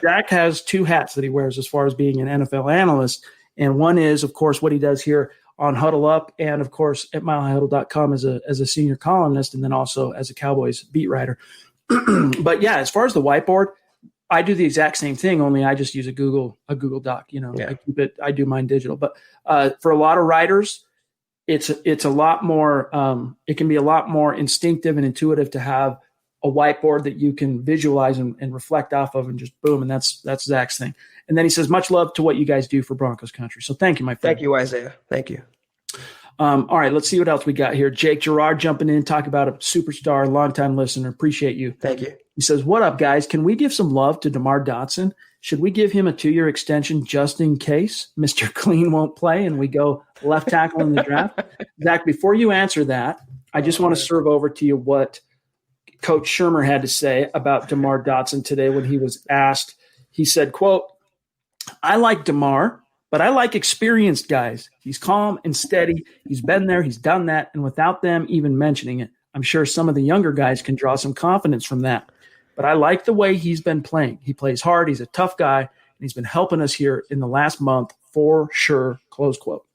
S2: Zach has two hats that he wears as far as being an NFL analyst. And one is, of course, what he does here on Huddle Up and, of course, at milehighhuddle.com as a senior columnist and then also as a Cowboys beat writer. But, yeah, as far as the whiteboard, I do the exact same thing, only I just use a Google Doc. I do mine digital. But for a lot of writers, it's a lot more. It can be a lot more instinctive and intuitive to have a whiteboard that you can visualize and reflect off of, and just boom, and that's Zach's thing. And then he says, "Much love to what you guys do for Broncos country." So thank you, my friend.
S5: Thank you, Isaiah. Thank you.
S2: All right, let's see what else we got here. Jake Gerard jumping in, talk about a superstar, longtime listener. Appreciate you.
S5: Thank you.
S2: He says, what up, guys? Can we give some love to DeMar Dotson? Should we give him a 2-year extension just in case Mr. Clean won't play and we go left tackle in the draft? Zach, before you answer that, I just want to serve over to you what Coach Shurmur had to say about DeMar Dotson today when he was asked. He said, quote, I like DeMar, but I like experienced guys. He's calm and steady. He's been there. He's done that. And without them even mentioning it, I'm sure some of the younger guys can draw some confidence from that. But I like the way he's been playing. He plays hard. He's a tough guy. And he's been helping us here in the last month for sure, close quote.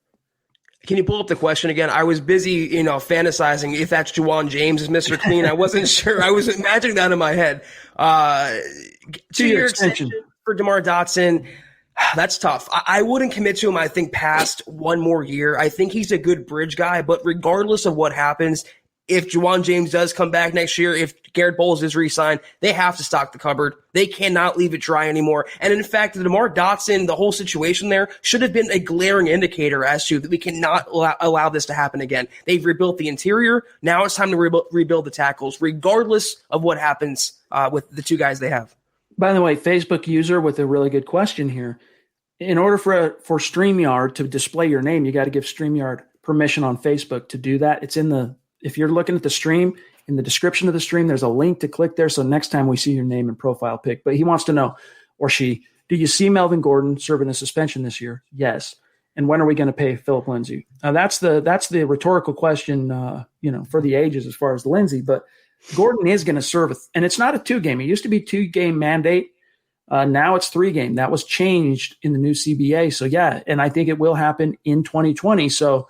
S5: Can you pull up the question again? I was busy, fantasizing if that's Juwan James as Mr. Clean. I wasn't sure. I was imagining that in my head. 2-year extension for DeMar Dotson. That's tough. I wouldn't commit to him, I think, past one more year. I think he's a good bridge guy, but regardless of what happens, if Juwan James does come back next year, if Garrett Bowles is re-signed, they have to stock the cupboard. They cannot leave it dry anymore. And in fact, the DeMar Dotson, the whole situation there should have been a glaring indicator as to that we cannot allow this to happen again. They've rebuilt the interior. Now it's time to rebuild the tackles, regardless of what happens with the two guys they have.
S2: By the way, Facebook user with a really good question here. In order for StreamYard to display your name, you got to give StreamYard permission on Facebook to do that. It's if you're looking at the stream, in the description of the stream, there's a link to click there. So next time we see your name and profile pic. But he wants to know, or she, do you see Melvin Gordon serving a suspension this year? Yes. And when are we going to pay Philip Lindsay? That's the rhetorical question, for the ages as far as Lindsay. But Gordon is going to serve, and it's not a 2-game. It used to be 2-game mandate. Now it's 3-game. That was changed in the new CBA. So yeah, and I think it will happen in 2020. So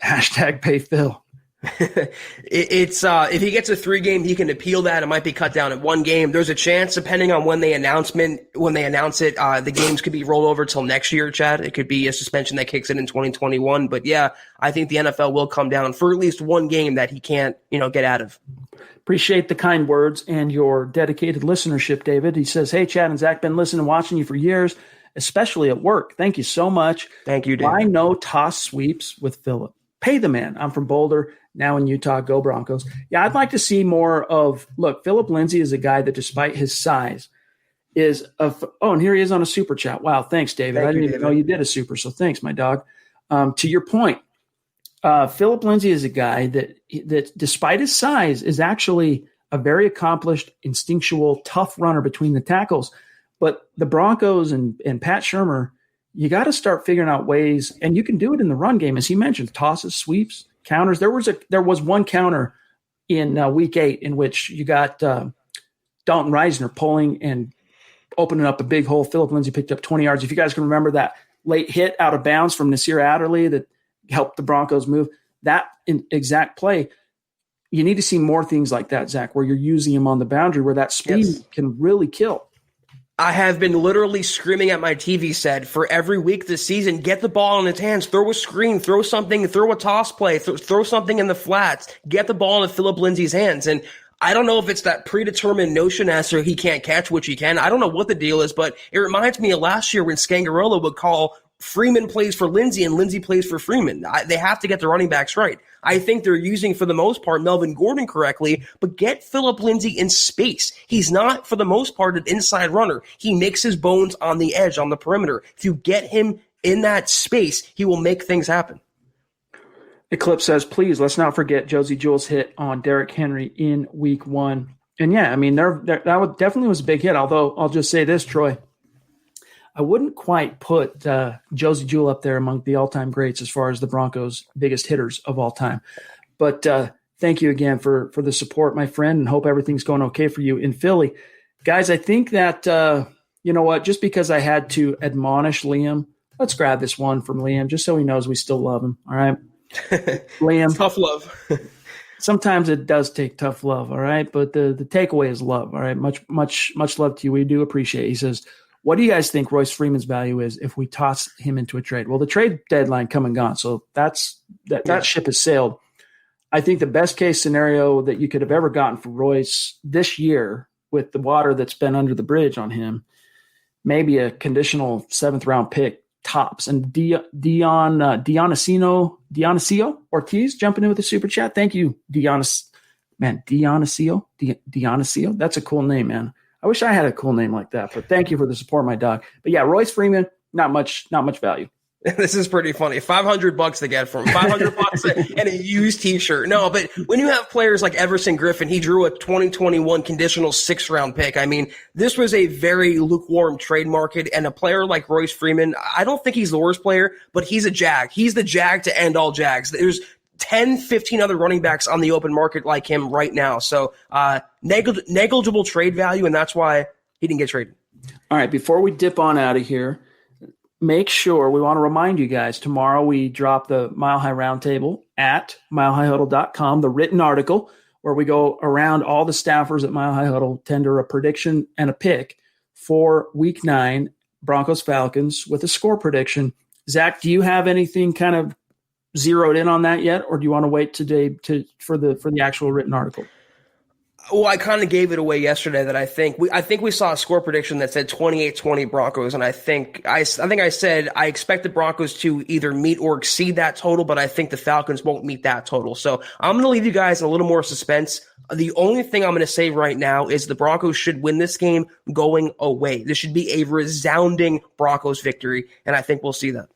S2: hashtag pay Phil.
S5: It's if he gets a 3-game, he can appeal that. It might be cut down at 1 game. There's a chance, depending on when they announce it, the games could be rolled over till next year, Chad. It could be a suspension that kicks in 2021. But yeah, I think the NFL will come down for at least 1 game that he can't, get out of.
S2: Appreciate the kind words and your dedicated listenership, David. He says, "Hey, Chad and Zach, been listening and watching you for years, especially at work. Thank you so much.
S5: Thank you, David.
S2: Why no toss sweeps with Phillip? Pay the man. I'm from Boulder, now in Utah. Go Broncos." Yeah, I'd like to see more of – look, Phillip Lindsay is a guy that despite his size is – and here he is on a super chat. Wow, thanks, David. I didn't even know you did a super, so thanks, my dog. To your point, Phillip Lindsay is a guy that despite his size is actually a very accomplished, instinctual, tough runner between the tackles. But the Broncos and Pat Shurmur, you got to start figuring out ways, and you can do it in the run game, as he mentioned, tosses, sweeps, counters. There was one counter in week 8 in which you got Dalton Reisner pulling and opening up a big hole. Phillip Lindsay picked up 20 yards. If you guys can remember that late hit out of bounds from Nasir Adderley that helped the Broncos move, that exact play, you need to see more things like that, Zach, where you're using him on the boundary where that speed can really kill.
S5: I have been literally screaming at my TV set for every week this season, get the ball in his hands, throw a screen, throw something, throw a toss play, throw something in the flats, get the ball in Phillip Lindsay's hands. And I don't know if it's that predetermined notion as to he can't catch, which he can. I don't know what the deal is, but it reminds me of last year when Scangarello would call Freeman plays for Lindsay and Lindsay plays for Freeman. They have to get the running backs right. I think they're using, for the most part, Melvin Gordon correctly, but get Phillip Lindsay in space. He's not, for the most part, an inside runner. He makes his bones on the edge, on the perimeter. If you get him in that space, he will make things happen.
S2: Eclipse says, please, let's not forget Josie Jewell's hit on Derrick Henry in week 1. And yeah, I mean, that definitely was a big hit, although I'll just say this, Troy. I wouldn't quite put Josie Jewell up there among the all-time greats as far as the Broncos' biggest hitters of all time. But thank you again for the support, my friend, and hope everything's going okay for you in Philly. Guys, I think that, you know what, just because I had to admonish Liam, let's grab this one from Liam just so he knows we still love him, all right? Liam.
S5: Tough love.
S2: Sometimes it does take tough love, all right? But the takeaway is love, all right? Much love to you. We do appreciate it. He says, what do you guys think Royce Freeman's value is if we toss him into a trade? Well, the trade deadline come and gone, so that ship has sailed. I think the best case scenario that you could have ever gotten for Royce this year with the water that's been under the bridge on him, maybe a conditional 7th-round pick tops. And Dionisio Ortiz jumping in with a super chat. Thank you, Dionisio. Dionisio. That's a cool name, man. I wish I had a cool name like that, but thank you for the support, my dog. But yeah, Royce Freeman, not much value.
S5: This is pretty funny. $500 to get from $500 and a used T-shirt. No, but when you have players like Everson Griffin, he drew a 2021 conditional 6th-round pick. I mean, this was a very lukewarm trade market, and a player like Royce Freeman, I don't think he's the worst player, but he's a Jag. He's the Jag to end all Jags. There's 10, 15 other running backs on the open market like him right now. So negligible trade value, and that's why he didn't get traded.
S2: All right, before we dip on out of here, make sure we want to remind you guys, tomorrow we drop the Mile High Roundtable at milehighhuddle.com, the written article where we go around all the staffers at Mile High Huddle, tender a prediction and a pick for Week 9, Broncos-Falcons with a score prediction. Zach, do you have anything kind of zeroed in on that yet, or do you want to wait today for the actual written article?
S5: Well, I kind of gave it away yesterday that I think we saw a score prediction that said 28-20 Broncos, and I think I said I expect the Broncos to either meet or exceed that total, but I think the Falcons won't meet that total. So I'm going to leave you guys in a little more suspense. The only thing I'm going to say right now is the Broncos should win this game going away. This should be a resounding Broncos victory, and I think we'll see that.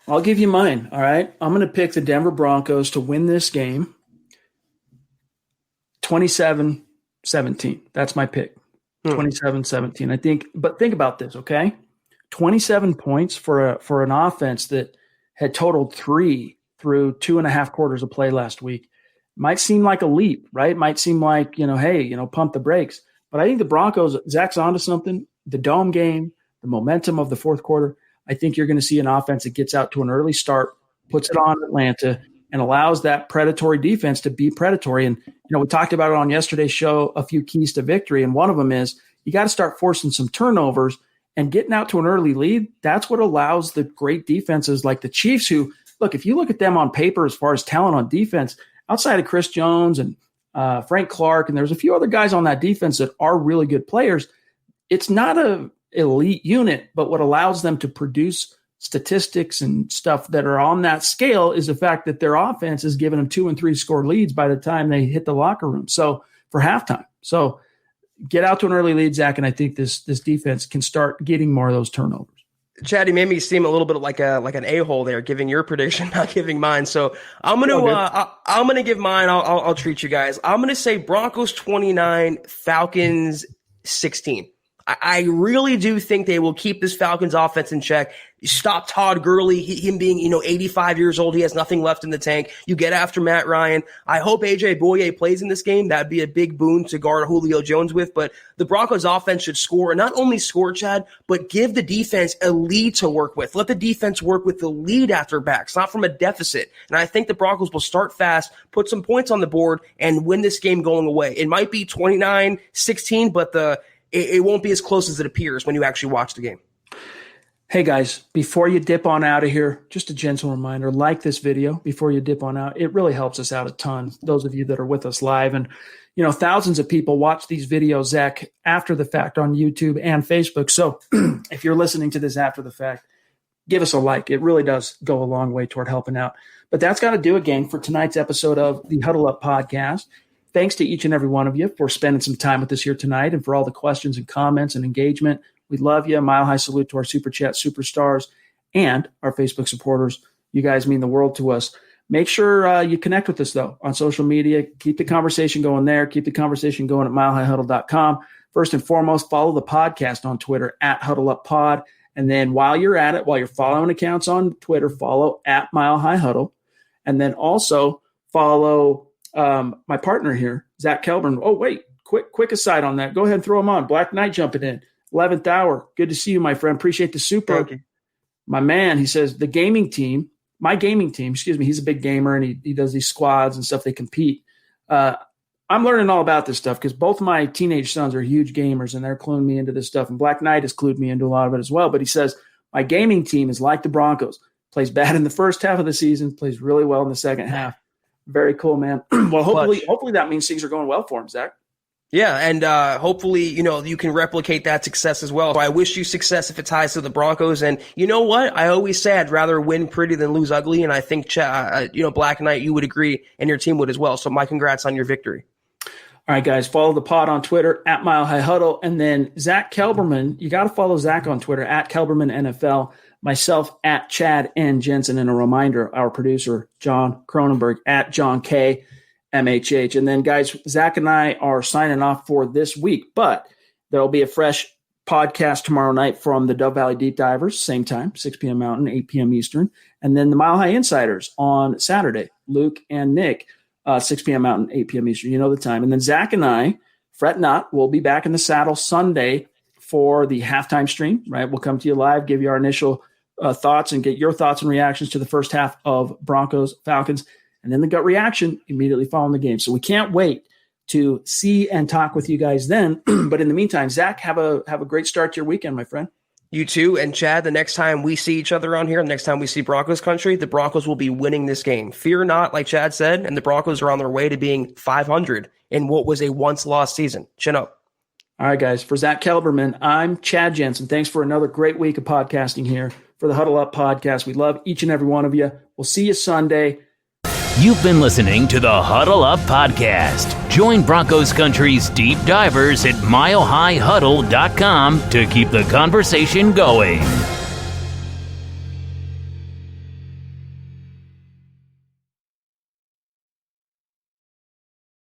S2: I'll give you mine, all right? I'm going to pick the Denver Broncos to win this game 27-17. That's my pick. 27-17. I think, but think about this, okay? 27 points for an offense that had totaled 3 through 2.5 quarters of play last week. Might seem like a leap, right? Might seem like, hey, pump the brakes. But I think the Broncos, Zach's onto something. The dome game, the momentum of the fourth quarter. I think you're going to see an offense that gets out to an early start, puts it on Atlanta, and allows that predatory defense to be predatory. And, we talked about it on yesterday's show, a few keys to victory. And one of them is you got to start forcing some turnovers and getting out to an early lead. That's what allows the great defenses like the Chiefs, who, look, if you look at them on paper as far as talent on defense, outside of Chris Jones and Frank Clark, and there's a few other guys on that defense that are really good players, it's not an elite unit, but what allows them to produce statistics and stuff that are on that scale is the fact that their offense is giving them 2 and 3 score leads by the time they hit the locker room. So for halftime. So get out to an early lead, Zach, and I think this defense can start getting more of those turnovers.
S5: Chad, you made me seem a little bit like an a-hole there, giving your prediction, not giving mine. So I'm gonna give mine. I'll treat you guys. I'm gonna say Broncos 29, Falcons 16. I really do think they will keep this Falcons offense in check. You stop Todd Gurley, him being 85 years old. He has nothing left in the tank. You get after Matt Ryan. I hope AJ Bouye plays in this game. That'd be a big boon to guard Julio Jones with. But the Broncos offense should score, and not only score, Chad, but give the defense a lead to work with. Let the defense work with the lead after backs, not from a deficit. And I think the Broncos will start fast, put some points on the board, and win this game going away. It might be 29-16, but it won't be as close as it appears when you actually watch the game.
S2: Hey guys, before you dip on out of here, just a gentle reminder, like this video before you dip on out. It really helps us out a ton, those of you that are with us live. And, thousands of people watch these videos, Zach, after the fact on YouTube and Facebook. So if you're listening to this after the fact, give us a like. It really does go a long way toward helping out. But that's got to do it, gang, for tonight's episode of the Huddle Up Podcast. Thanks to each and every one of you for spending some time with us here tonight and for all the questions and comments and engagement. We love you. Mile high salute to our Super Chat superstars and our Facebook supporters. You guys mean the world to us. Make sure you connect with us, though, on social media. Keep the conversation going there. Keep the conversation going at milehighhuddle.com. First and foremost, follow the podcast on Twitter at HuddleUpPod. And then while you're at it, while you're following accounts on Twitter, follow at Mile High Huddle. And then also follow my partner here, Zack Kelberman. Oh, wait, quick aside on that. Go ahead and throw him on. Black Knight jumping in. 11th hour. Good to see you, my friend. Appreciate the super.
S5: Okay.
S2: My man, he says, my gaming team, he's a big gamer and he does these squads and stuff. They compete. I'm learning all about this stuff because both my teenage sons are huge gamers and they're cluing me into this stuff. And Black Knight has clued me into a lot of it as well. But he says, my gaming team is like the Broncos. Plays bad in the first half of the season, plays really well in the second half. Very cool, man. Well, hopefully that means things are going well for him, Zach.
S5: Yeah, and hopefully, you can replicate that success as well. So I wish you success if it ties to the Broncos. And you know what? I always say I'd rather win pretty than lose ugly. And I think, Black Knight, you would agree, and your team would as well. So my congrats on your victory.
S2: All right, guys, follow the pod on Twitter at Mile High Huddle. And then Zack Kelberman, you got to follow Zach on Twitter at Kelberman NFL. Myself at Chad N. Jensen. And a reminder, our producer, John Cronenberg at John K. MHH. And then, guys, Zach and I are signing off for this week, but there'll be a fresh podcast tomorrow night from the Dove Valley Deep Divers, same time, 6 p.m. Mountain, 8 p.m. Eastern. And then the Mile High Insiders on Saturday, Luke and Nick, 6 p.m. Mountain, 8 p.m. Eastern. You know the time. And then Zach and I, fret not, we'll be back in the saddle Sunday for the halftime stream, right? We'll come to you live, give you our initial thoughts and get your thoughts and reactions to the first half of Broncos, Falcons, and then the gut reaction immediately following the game. So we can't wait to see and talk with you guys then. But in the meantime, Zach, have a great start to your weekend, my friend.
S5: You too. And Chad, the next time we see each other on here, the next time we see Broncos country, the Broncos will be winning this game. Fear not, like Chad said, and the Broncos are on their way to being 500 in what was a once lost season. Chin up.
S2: All right, guys. For Zack Kelberman, I'm Chad Jensen. Thanks for another great week of podcasting here for the Huddle Up Podcast. We love each and every one of you. We'll see you Sunday.
S1: You've been listening to the Huddle Up Podcast. Join Broncos Country's deep divers at milehighhuddle.com to keep the conversation going.